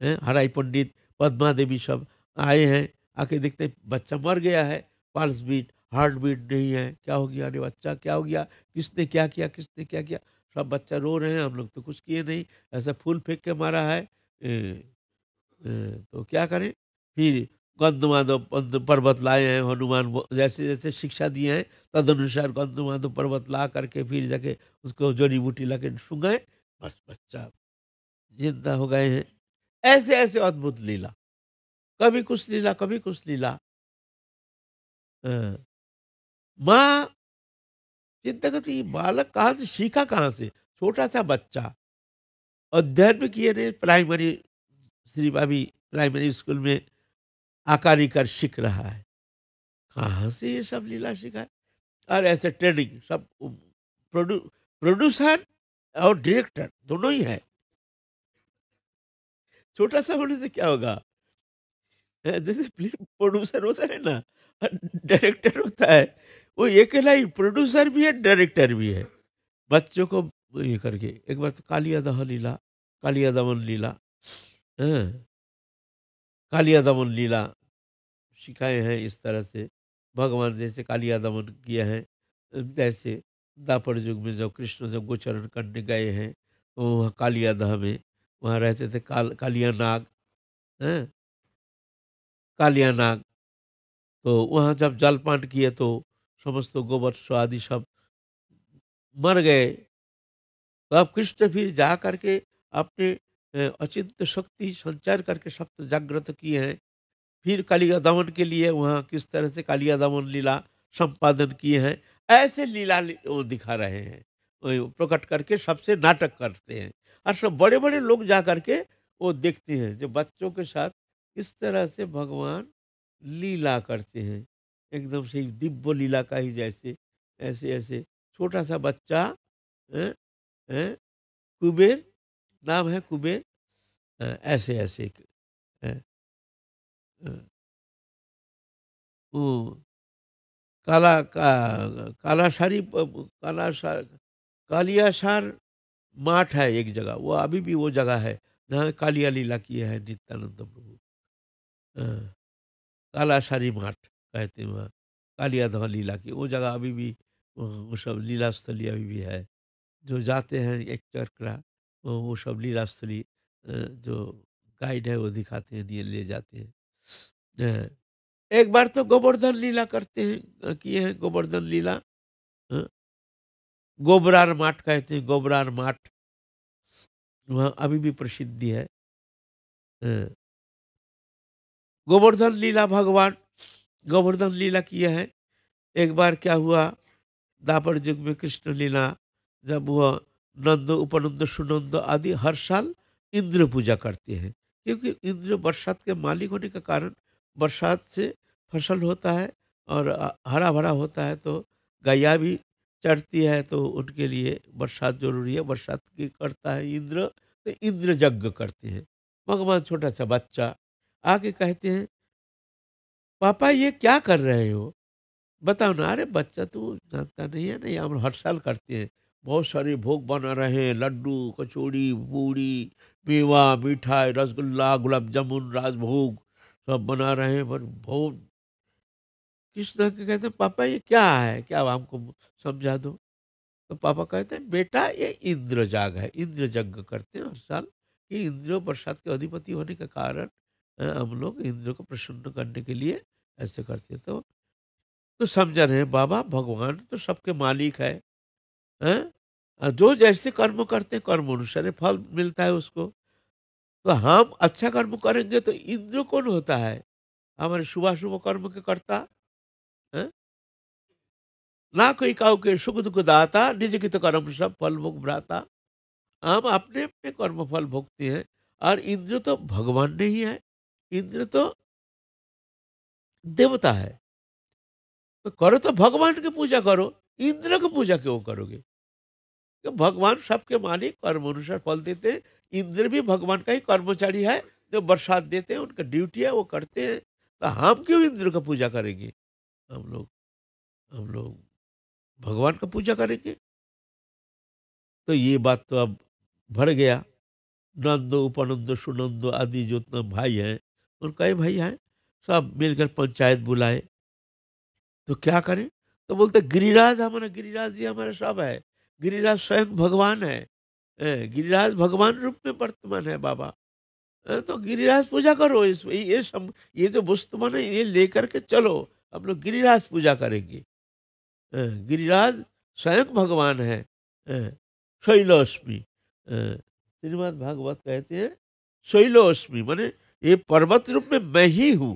हैं? हराई पंडित, पद्मा देवी सब आए हैं। आके देखते हैं बच्चा मर गया है, पल्स बीट, हार्ट बीट नहीं है। क्या हो गया? अरे बच्चा क्या हो गया? किसने क्या किया? किसने क्या किया? सब बच्चा रो रहे हैं, हम लोग तो कुछ किए नहीं, ऐसा फूल फेंक के मारा है। तो क्या करें? फिर गंधमादव पर्वत लाए हैं हनुमान, जैसे जैसे शिक्षा दिए हैं तदनुसार गंधमादव पर्वत ला करके फिर जाके उसको जड़ी बूटी ला के सूंघे, बस बच्चा जिंदा हो गए हैं। ऐसे ऐसे अद्भुत लीला, कभी कुछ लीला कभी कुछ लीला। हाँ। माँ चिंता करती ये बालक कहाँ से सीखा, कहाँ से? छोटा सा बच्चा अध्ययन में किए नहीं, प्राइमरी सिर्फ अभी प्राइमरी स्कूल में आकार इकार सीख रहा है, कहाँ से ये सब लीला सीखा है? और ऐसे ट्रेनिंग सब प्रोड्यू प्रोड्यूसर और डायरेक्टर दोनों ही है। छोटा सा होने से क्या होगा? जैसे फिल्म प्रोड्यूसर होता है ना, डायरेक्टर होता है, वो अकेला ही प्रोड्यूसर भी है डायरेक्टर भी है। बच्चों को ये करके एक बार तो कालिया दह लीला, कालिया दमन लीला, हाँ, कालिया दमन लीला सिखाए हैं। इस तरह से भगवान जैसे कालिया दमन किया है, जैसे द्वापर युग में जब कृष्ण जब गोचरण करने गए हैं तो वहाँ कालिया दह में वहाँ रहते थे कालिया नाग, हैं, कालिया नाग। तो वहाँ जब जलपान किए तो समस्त गोवत्स आदि सब मर गए। तो अब कृष्ण फिर जा करके अपने अचिंत्य शक्ति संचार करके सप्त जागृत किए हैं। फिर कालिया दमन के लिए वहाँ किस तरह से कालिया दमन लीला संपादन किए हैं, ऐसे लीला वो दिखा रहे हैं। वो प्रकट करके सबसे नाटक करते हैं और सब बड़े बड़े लोग जा करके वो देखते हैं, जो बच्चों के साथ किस तरह से भगवान लीला करते हैं, एकदम से दिव्य लीला का ही जैसे। ऐसे ऐसे छोटा सा बच्चा, हैं, हैं, कुबेर नाम है कुबेर, ऐसे ऐसे हैं, वो काला का काला सारी काला सा कालिया सार माठ है एक जगह, वो अभी भी वो जगह है जहाँ कालिया लीला किया है नित्यानंद प्रभु। हाँ, काला सारी माठ कहते हैं वहाँ, कालिया दह लीला की वो जगह अभी भी वो सब लीला स्थली अभी भी है। जो जाते हैं एक चक्रा, वो सब लीला स्थली जो गाइड है वो दिखाते हैं, लिए ले जाते हैं। हाँ, एक बार तो गोवर्धन लीला करते हैं, किए हैं गोवर्धन लीला। हाँ, गोबरार माठ कहते हैं, गोबरार माठ वहाँ अभी भी प्रसिद्धि है। हाँ, गोवर्धन लीला भगवान गोवर्धन लीला किया है। एक बार क्या हुआ, द्वापर युग में कृष्ण लीला, जब वह नंद उपनंद सुनंद आदि हर साल इंद्र पूजा करते हैं, क्योंकि इंद्र बरसात के मालिक होने के कारण बरसात से फसल होता है और हरा भरा होता है, तो गैया भी चढ़ती है, तो उनके लिए बरसात जरूरी है। बरसात की करता है इंद्र, तो इंद्र यज्ञ करते हैं। भगवान छोटा सा बच्चा आके कहते हैं, पापा ये क्या कर रहे हो? बताओ ना। अरे बच्चा तू जानता नहीं है, नहीं हम हर साल करते हैं, बहुत सारे भोग बना रहे हैं, लड्डू कचौड़ी पूड़ी मेवा मिठाई रसगुल्ला गुलाब जामुन राजभोग सब बना रहे हैं, पर बहुत कृष्ण के कहते हैं पापा ये क्या है, क्या हमको समझा दो। तो पापा कहते हैं बेटा ये इंद्र जाग है, इंद्र यज्ञ करते हैं हर साल, कि इंद्रियों प्रसाद के अधिपति होने के कारण हम लोग इंद्रियों को प्रसन्न करने के लिए ऐसे करते हैं। तो समझ रहे हैं बाबा, भगवान तो सबके मालिक है, हैं? जो जैसे कर्म करते हैं कर्म अनुसार फल मिलता है उसको। तो हम अच्छा कर्म करेंगे तो इंद्र कौन होता है? हमारे शुभ शुभ कर्म के कर्ता, हैं? ना कोई काऊ के सुख दुख दाता, निज की तो कर्म सब फल भोग भ्राता। हम अपने अपने कर्म फल भोगते हैं और इंद्र तो भगवान नहीं है, इंद्र तो देवता है। तो करो तो भगवान की पूजा करो, इंद्र की पूजा क्यों करोगे? तो भगवान सबके मालिक कर्म अनुसार फल देते हैं। इंद्र भी भगवान का ही कर्मचारी है, जो बरसात देते हैं, उनका ड्यूटी है, वो करते हैं। तो हम क्यों इंद्र का पूजा करेंगे? हम लोग हम लोग भगवान का पूजा करेंगे। तो ये बात तो अब भर गया। नंदो उपनंदो सुनंदो आदि जितना भाई हैं, उनका ही भाई है, सब मिलकर पंचायत बुलाए। तो क्या करें? तो बोलते गिरिराज, हमारा गिरिराज जी हमारा सब है। गिरिराज स्वयं भगवान है। गिरिराज भगवान रूप में वर्तमान है बाबा। तो गिरिराज पूजा करो, इस ये जो वस्तु बने ये लेकर के चलो, हम लोग गिरिराज पूजा करेंगे। गिरिराज स्वयं भगवान है। शैलोस्मी, श्रीमद् भागवत कहते हैं शैलोस्मी माने ये पर्वत रूप में मैं ही हूँ।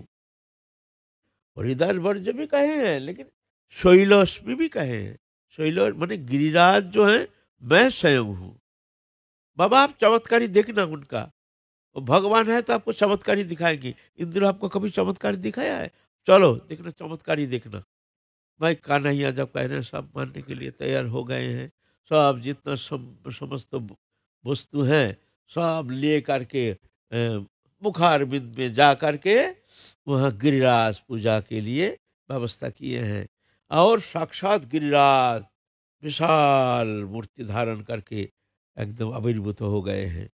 हरिदास वर्ज भी कहे हैं, लेकिन शैलोस्मी भी कहे हैं। शैलो माने गिरिराज जो है मैं स्वयं हूँ। बाबा आप चमत्कारी देखना उनका, वो भगवान है तो आपको चमत्कारी दिखाएंगे। इंद्र आपको कभी चमत्कारी दिखाया है? चलो देखना, चमत्कारी देखना। भाई कान्हैया जब कह रहे हैं, सब मानने के लिए तैयार हो गए हैं। सब जितना समस्त वस्तु है सब ले करके मुखारबिंद में जा करके वहाँ गिरिराज पूजा के लिए व्यवस्था किए हैं। और साक्षात गिरिराज विशाल मूर्ति धारण करके एकदम आविर्भूत हो गए हैं।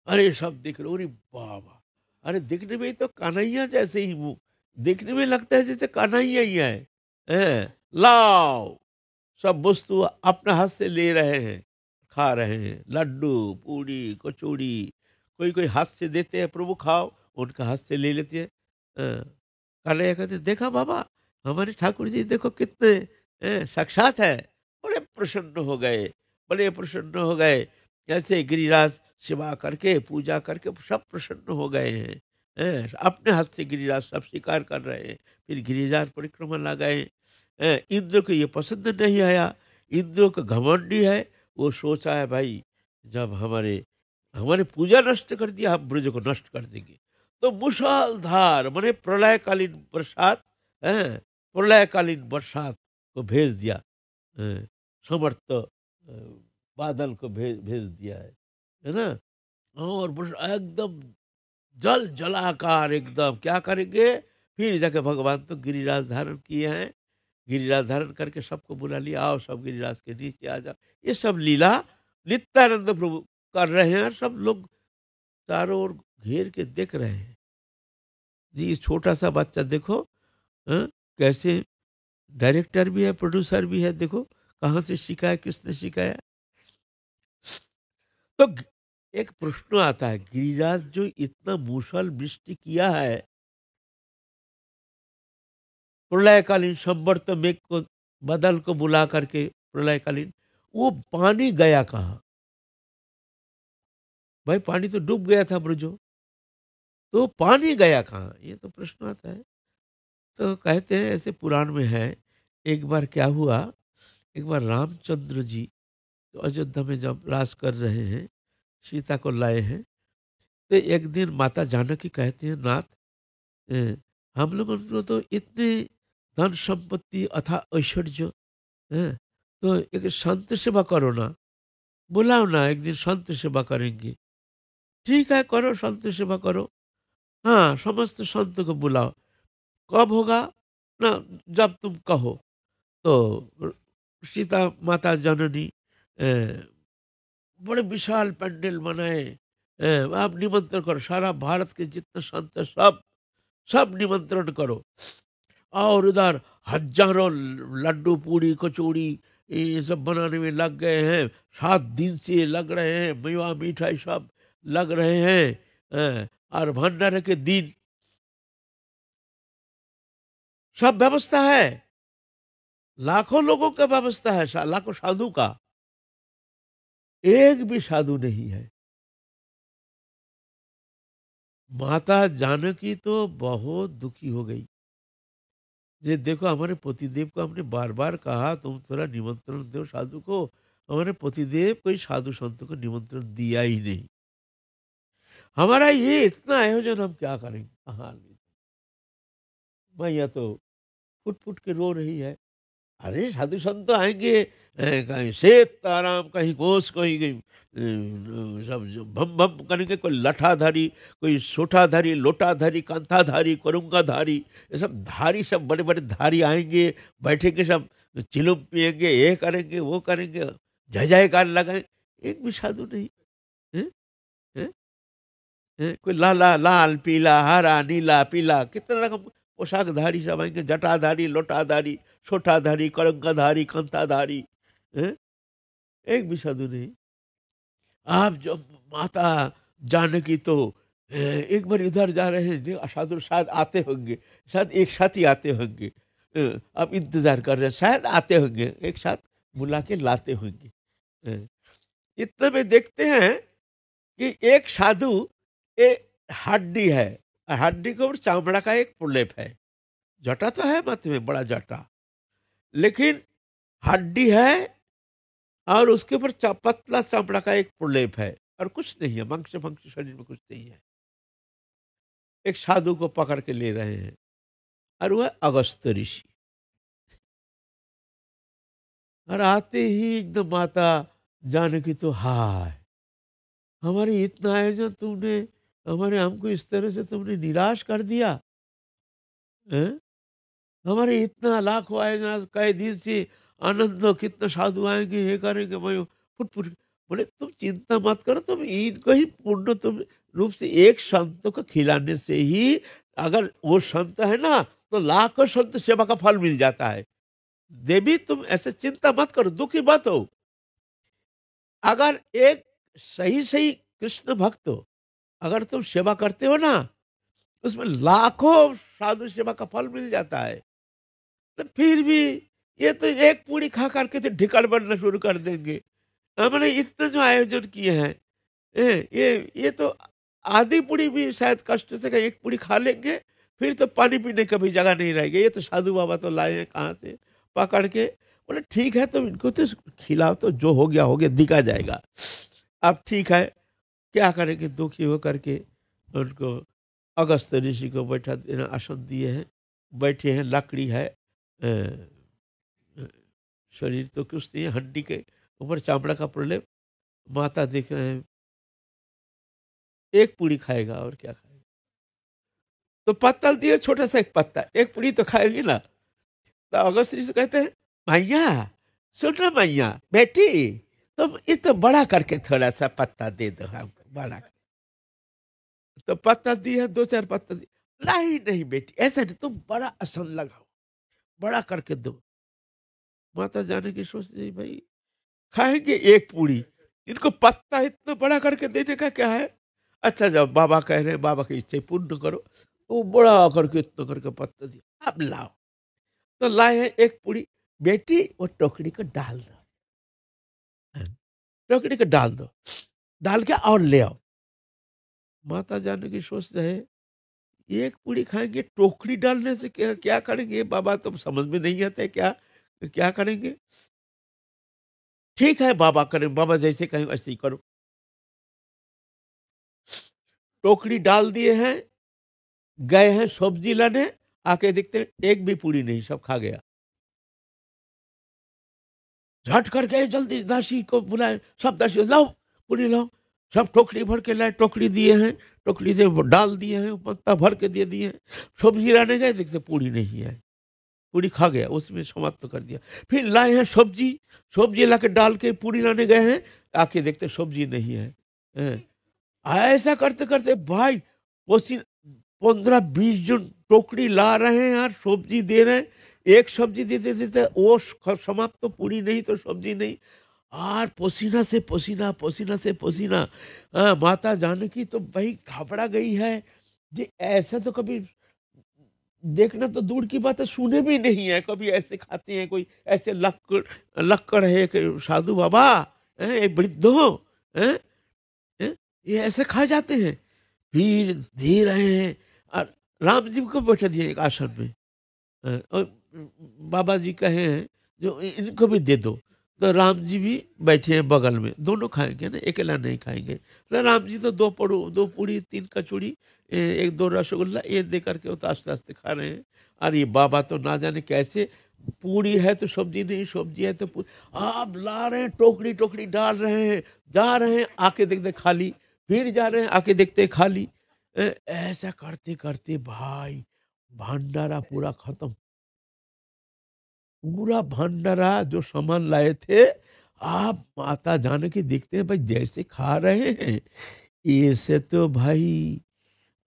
अरे सब दिख रहे, अरे बाबा, अरे दिखने में ही तो कन्हैया जैसे ही मुंह, दिखने में लगता है जैसे कन्हैया ही है। लाओ, सब वस्तु अपने हाथ से ले रहे हैं, खा रहे हैं। लड्डू, पूड़ी, कचौड़ी, कोई कोई हाथ से देते हैं, प्रभु खाओ, उनका हाथ से ले लेते हैं। कन्हैया कहते देखा बाबा, हमारे ठाकुर जी देखो कितने साक्षात है। बड़े प्रसन्न हो गए, बड़े प्रसन्न हो गए। ऐसे गिरिराज सेवा करके पूजा करके सब प्रसन्न हो गए हैं। अपने हाथ से गिरिराज सब स्वीकार कर रहे हैं। फिर गिरिराज परिक्रमा लगाए। इंद्र को ये पसंद नहीं आया, इंद्र का घमंडी है। वो सोचा है भाई, जब हमारे हमारे पूजा नष्ट कर दिया, हम ब्रज को नष्ट कर देंगे। तो मूसलाधार माने प्रलयकालीन बरसात, प्रलयकालीन बरसात को भेज दिया। समर्थ बादल को भेज दिया है ना। और एकदम जल जलाकार, एकदम क्या करेंगे? फिर जाके भगवान तो गिरिराज धारण किए हैं। गिरिराज धारण करके सबको बुला लिया, आओ सब गिरिराज के नीचे आ जाओ। ये सब लीला नित्यानंद प्रभु कर रहे हैं और सब लोग चारों ओर घेर के देख रहे हैं। जी ये छोटा सा बच्चा देखो, कैसे डायरेक्टर भी है, प्रोड्यूसर भी है। देखो कहाँ से सीखा है, किसने सिखाया। तो एक प्रश्न आता है, गिरिराज जो इतना मूसल वृष्टि किया है, प्रलयकालीन संवर्त मेघ को, बदल को बुला करके प्रलयकालीन, वो पानी गया कहाँ? भाई पानी तो डूब गया था ब्रजो, तो पानी गया कहाँ? ये तो प्रश्न आता है। तो कहते हैं ऐसे पुराण में है, एक बार क्या हुआ, एक बार रामचंद्र जी तो अयोध्या में जब राज कर रहे हैं, सीता को लाए हैं। तो एक दिन माता जानकी कहते हैं, नाथ हम लोगों को तो इतने धन संपत्ति अथा ऐश्वर्य है, तो एक संत सेवा करो ना, बुलाओ ना, एक दिन संत सेवा करेंगे। ठीक है करो, संत सेवा करो। हाँ समस्त संत को बुलाओ। कब होगा ना? जब तुम कहो। तो सीता माता जननी बड़े विशाल पंडाल बनाए। आप निमंत्रण करो, सारा भारत के जितने संत है सब सब निमंत्रण करो। और उधर हजारों लड्डू पूड़ी कचौड़ी ये सब बनाने में लग गए हैं। 7 दिन से लग रहे हैं, मेवा मिठाई सब लग रहे हैं, और भंडारे के दिन सब व्यवस्था है, लाखों लोगों का व्यवस्था है, लाखों साधु का, एक भी साधु नहीं है। माता जानकी तो बहुत दुखी हो गई। ये देखो, हमारे पतिदेव को हमने बार बार कहा तुम थोड़ा निमंत्रण दो साधु को, हमारे पतिदेव कोई साधु संत को निमंत्रण दिया ही नहीं। हमारा ये इतना आयोजन हम क्या करेंगे, कहाँ। मैया तो फुट फुट के रो रही है। अरे साधु संत तो आएंगे, कहीं श्वेत आराम, कहीं घोष, कहीं सब जो भम भम करेंगे, कोई लठाधारी, कोई सोठाधारी, लोटाधारी, कांथाधारी, करुंगाधारी, ये सब धारी, सब बड़े बड़े धारी आएंगे, बैठेंगे, सब चिलुम पिएंगे, ये करेंगे, वो करेंगे, जय जयकार लगाए। एक भी साधु नहीं है, है? कोई लाला, लाल पीला हरा नीला पीला, कितना रकम पोशाकधारी सब आएंगे, जटाधारी, लोटाधारी, छोटाधारी, करंगाधारी, कंताधारी, हैं? एक भी साधु नहीं। आप जब माता जानकी तो एक बार इधर जा रहे हैं, साधु शायद आते होंगे, शायद एक साथ ही आते होंगे, आप इंतजार कर रहे हैं, शायद आते होंगे, एक साथ बुला के लाते होंगे। इतने में देखते हैं कि एक साधु, एक हड्डी है, हड्डी के ऊपर चामड़ा का एक प्रलेप है, जटा तो है मत में, बड़ा जटा, लेकिन हड्डी है और उसके ऊपर पतला चामड़ा का एक प्रलेप है, और कुछ नहीं है, मांस भंश शरीर में कुछ नहीं है। एक साधु को पकड़ के ले रहे हैं, और वह अगस्त ऋषि। और आते ही एकदम माता जानकी तो हाय, हमारे इतना आयोजन तुमने, हमारे हमको इस तरह से तुमने निराश कर दिया, हैं? हमारे इतना लाखों आयोजन, कई दिन से आनंद, कितने साधु आएंगे, ये करेंगे, मैं फुट फुट। बोले तुम चिंता मत करो, तुम इनको ही पूर्ण तुम रूप से एक संत को खिलाने से ही, अगर वो संत है ना तो लाखों संत सेवा का फल मिल जाता है। देवी तुम ऐसे चिंता मत करो, दुखी मत हो। अगर एक सही सही कृष्ण भक्त हो, अगर तुम सेवा करते हो ना, उसमें लाखों साधु सेवा का फल मिल जाता है। तो फिर भी ये तो एक पूरी खा करके तो ढिकड़ बनना शुरू कर देंगे। हमने इतने जो आयोजन किए हैं, ये तो आधी पूरी भी शायद कष्ट से एक पूरी खा लेंगे, फिर तो पानी पीने का भी जगह नहीं रहेगी। ये तो साधु बाबा तो लाए हैं कहाँ से पकड़ के। बोले ठीक है, तो इनको तो खिलाओ, तो जो हो गया दिखा जाएगा। अब ठीक है, क्या करेंगे, दुखी हो करके उनको अगस्त ऋषि को बैठा देना, आसन दिए हैं, बैठे हैं, लकड़ी है, शरीर तो कुछ नहीं है, हड्डी के ऊपर चामड़ा का प्रलेप। माता देख रहे हैं, एक पूरी खाएगा और क्या खाएगा, तो पत्तल दिए, छोटा सा एक पत्ता, एक पूरी तो खाएगी ना। तो अगस्त ऋषि कहते हैं, मैया सुनो, मैया बेटी, तुम ये तो बड़ा करके थोड़ा सा पत्ता दे दो हमको, बड़ा। तो पत्ता दिया, दो चार पत्ता दिया। नहीं नहीं बेटी, ऐसा नहीं, तुम बड़ा आसन लगाओ, बड़ा करके दो। माता जाने की सोच रही, भाई खाएंगे एक पूरी, इनको पत्ता इतना बड़ा करके देने का क्या है। अच्छा, जब बाबा कह रहे हैं, बाबा की इच्छा पूर्ण करो, वो बड़ा करके इतना करके पत्ता दिया, अब लाओ। तो लाए हैं एक पूरी। बेटी वो टोकरी को डाल दो, टोकरी को डाल दो, डाल के और ले आओ। माता जाने की सोच रहे, एक पूरी खाएंगे, टोकरी डालने से क्या क्या करेंगे बाबा, तो समझ में नहीं आता है, क्या क्या करेंगे। ठीक है बाबा करें, बाबा जैसे कहें वैसे ही करो। टोकरी डाल दिए हैं, गए हैं सब्जी लाने, आके देखते हैं एक भी पूरी नहीं, सब खा गया। झट कर गए, जल्दी दासी को बुलाए, सब दासी लाओ पूरी लाओ, सब टोकरी भर के लाए, टोकरी दिए हैं, टोकरी से डाल दिए हैं, पत्ता भर के दे दिए हैं। सब्जी लाने गए, देखते पूरी नहीं है, पूरी खा गया, उसमें समाप्त कर दिया। फिर लाए हैं सब्जी, सब्जी ला के डाल के पूरी लाने गए हैं, आके देखते सब्जी नहीं है। हैं। ऐसा करते करते भाई वो 15-20 जन टोकरी ला रहे हैं यार, सब्जी दे रहे हैं, एक सब्जी देते देते वो समाप्त, तो पूरी नहीं तो सब्जी नहीं। और पसीना से पसीना, पसीना से पसीना। माता जानकी तो भाई घबरा गई है। ये ऐसा तो कभी देखना तो दूर की बात है, सुने भी नहीं है कभी ऐसे खाते हैं कोई, ऐसे लक्कड़ लक्कड़ है कि साधु बाबा हैं, एक वृद्धो हैं, हैं, ये ऐसे खा जाते हैं। फिर दे रहे हैं और राम जी को बैठा दिया एक आसन में। और बाबा जी कहे हैं जो इनको भी दे दो। तो राम जी भी बैठे हैं बगल में, दोनों खाएंगे ना, अकेला नहीं खाएंगे। तो राम जी तो दो पूड़ी, तीन कचौड़ी, एक दो रसगुल्ला ये दे करके वो तो आस्ते आस्ते खा रहे हैं। और ये बाबा तो ना जाने कैसे, पूड़ी है तो सब्जी नहीं, सब्जी है तो पूरी, आप ला रहे हैं, टोकरी टोकरी डाल रहे हैं, जा रहे हैं, आके देखते खाली, फिर जा रहे हैं, आके देखते खाली। ऐसा करते करते भाई भंडारा पूरा खत्म। पूरा भंडारा जो सामान लाए थे, आप माता जानकी देखते हैं भाई जैसे खा रहे हैं, ऐसे तो भाई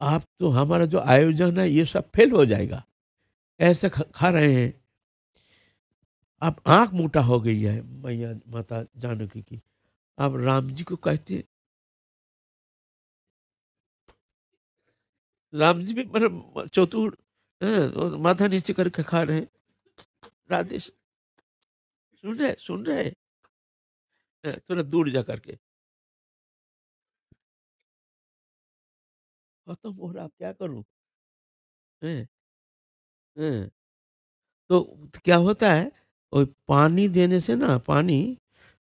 आप तो हमारा जो आयोजन है ये सब फेल हो जाएगा। ऐसे खा रहे हैं। अब आंख मोटा हो गई है मैया माता जानकी की। अब राम जी को कहते हैं, राम जी भी मतलब चतुर, और माथा नीचे करके खा रहे हैं। राधे सुन रहे, थोड़ा दूर जा करके, खत्म हो रहा, क्या करूं। हैं, हैं। तो क्या होता है, वो पानी देने से ना, पानी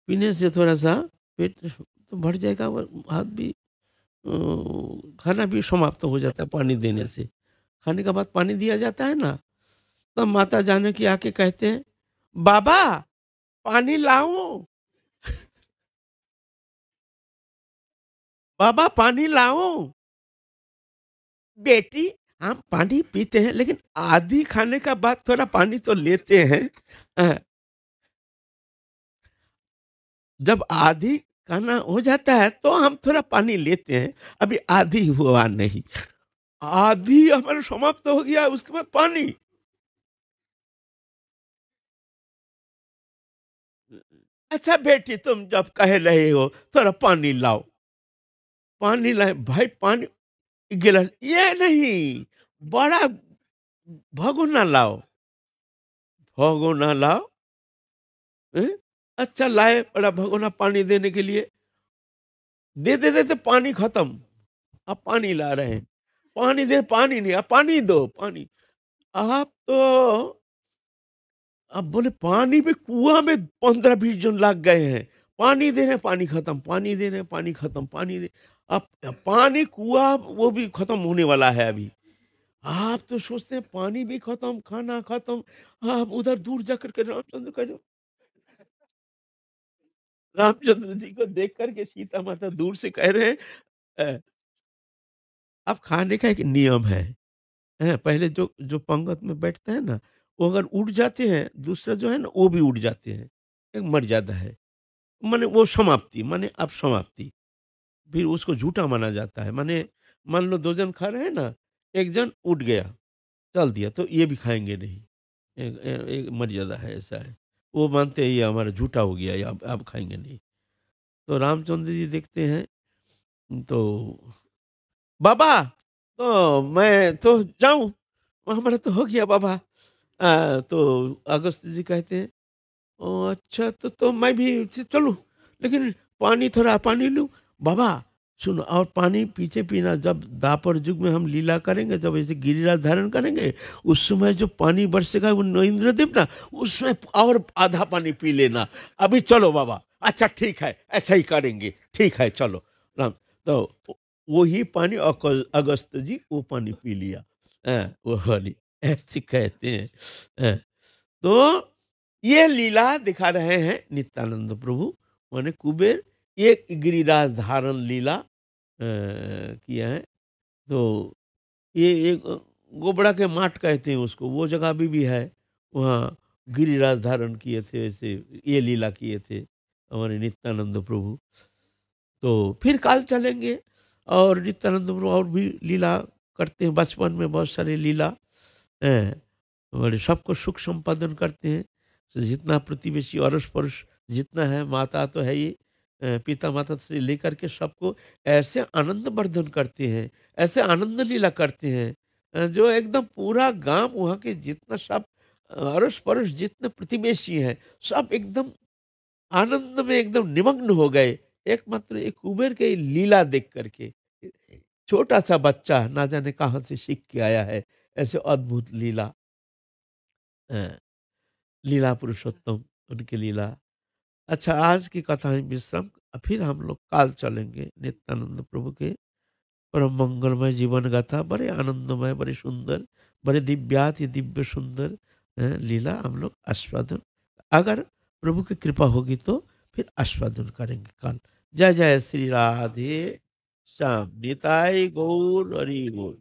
पीने से थोड़ा सा पेट तो भर जाएगा, वो हाथ भी खाना भी समाप्त हो जाता है पानी देने से। खाने के बाद पानी दिया जाता है ना, तब माता जानकी आके कहते हैं, बाबा पानी लाऊं, बाबा पानी लाऊं। बेटी हम पानी पीते हैं, लेकिन आधी खाने का बाद थोड़ा पानी तो लेते हैं। अ, जब आधी खाना हो जाता है तो हम थोड़ा पानी लेते हैं, अभी आधी हुआ नहीं। आधी हमारा समाप्त हो गया, उसके बाद पानी। अच्छा बेटी तुम जब कह रहे हो थोड़ा पानी लाओ, पानी लाए भाई, पानी गिलास ये नहीं, बड़ा भगोना लाओ, भगोना लाओ। हैं? अच्छा लाए बड़ा भगोना पानी देने के लिए, दे दे देते पानी खत्म। अब पानी ला रहे हैं, पानी दे, पानी नहीं, अब पानी दो पानी। आप तो अब बोले पानी में कुआं में 15-20 जन लग गए हैं, पानी दे रहे, पानी खत्म, पानी दे रहे, पानी खत्म, पानी दे। अब पानी कुआं वो भी खत्म होने वाला है अभी। आप तो सोचते हैं पानी भी खत्म, खाना खत्म। आप उधर दूर जाकर के रामचंद्र का, रामचंद्र जी को देख करके सीता माता दूर से कह रहे हैं, "अ, अब खाने का एक नियम है, पहले जो जो पंगत में बैठते हैं ना, वो अगर उठ जाते हैं, दूसरा जो है ना वो भी उठ जाते हैं, एक मर्यादा है। माने वो समाप्ति, माने अब समाप्ति, फिर उसको झूठा माना जाता है। माने मान लो 2 जन खा रहे हैं ना, एक जन उठ गया, चल दिया, तो ये भी खाएंगे नहीं। एक मर्यादा है, ऐसा है। वो मानते हैं ये हमारा झूठा हो गया, ये अब खाएंगे नहीं। तो रामचंद्र जी देखते हैं, तो बाबा तो मैं तो जाऊं, हमारा तो हो गया बाबा। तो अगस्त जी कहते हैं, ओ अच्छा तो मैं भी चलूं, लेकिन पानी थोड़ा पानी लूं। बाबा सुनो, और पानी पीछे पीना, जब दापर युग में हम लीला करेंगे, जब ऐसे गिरिराज धारण करेंगे, उस समय जो पानी बरसेगा वो इंद्रदेव ना, उसमें और आधा पानी पी लेना। अभी चलो बाबा, अच्छा ठीक है ऐसा ही करेंगे, ठीक है चलो। राम तो वही पानी अगस्त जी वो पानी पी लिया। वो वाली ऐसे कहते हैं। तो ये लीला दिखा रहे हैं नित्यानंद प्रभु, माने कुबेर, एक गिरिराज धारण लीला किया है। तो ये एक गोबड़ा के माठ कहते हैं उसको, वो जगह अभी भी है, वहाँ गिरिराज धारण किए थे, ऐसे ये लीला किए थे हमारे नित्यानंद प्रभु। तो फिर काल चलेंगे और नित्यानंद प्रभु और भी लीला करते हैं, बचपन में बहुत सारे लीला हैं, और सबको सुख संपादन करते हैं। तो जितना प्रतिवेशी अरस परस जितना है, माता तो है ही, पिता माता से लेकर के सबको ऐसे आनंद वर्धन करते हैं, ऐसे आनंद लीला करते हैं, जो एकदम पूरा गांव वहाँ के जितना सब अड़ोस पड़ोस जितने प्रतिवेशी हैं, सब एकदम आनंद में एकदम निमग्न हो गए, एकमात्र एक कुबेर के लीला देख करके। छोटा सा बच्चा ना जाने कहाँ से सीख के आया है ऐसे अद्भुत लीला। अ, लीला पुरुषोत्तम उनकी लीला। अच्छा, आज की कथा में विश्राम, फिर हम लोग काल चलेंगे नित्यानंद प्रभु के परम मंगलमय जीवन गाथा, बड़े आनंदमय, बड़े सुंदर, बड़े दिव्याति दिव्य सुंदर लीला हम लोग आस्वादन, अगर प्रभु की कृपा होगी तो फिर आस्वादन करेंगे कल। जय जय श्री राधे श्याम, निताय गौर हरि बोल।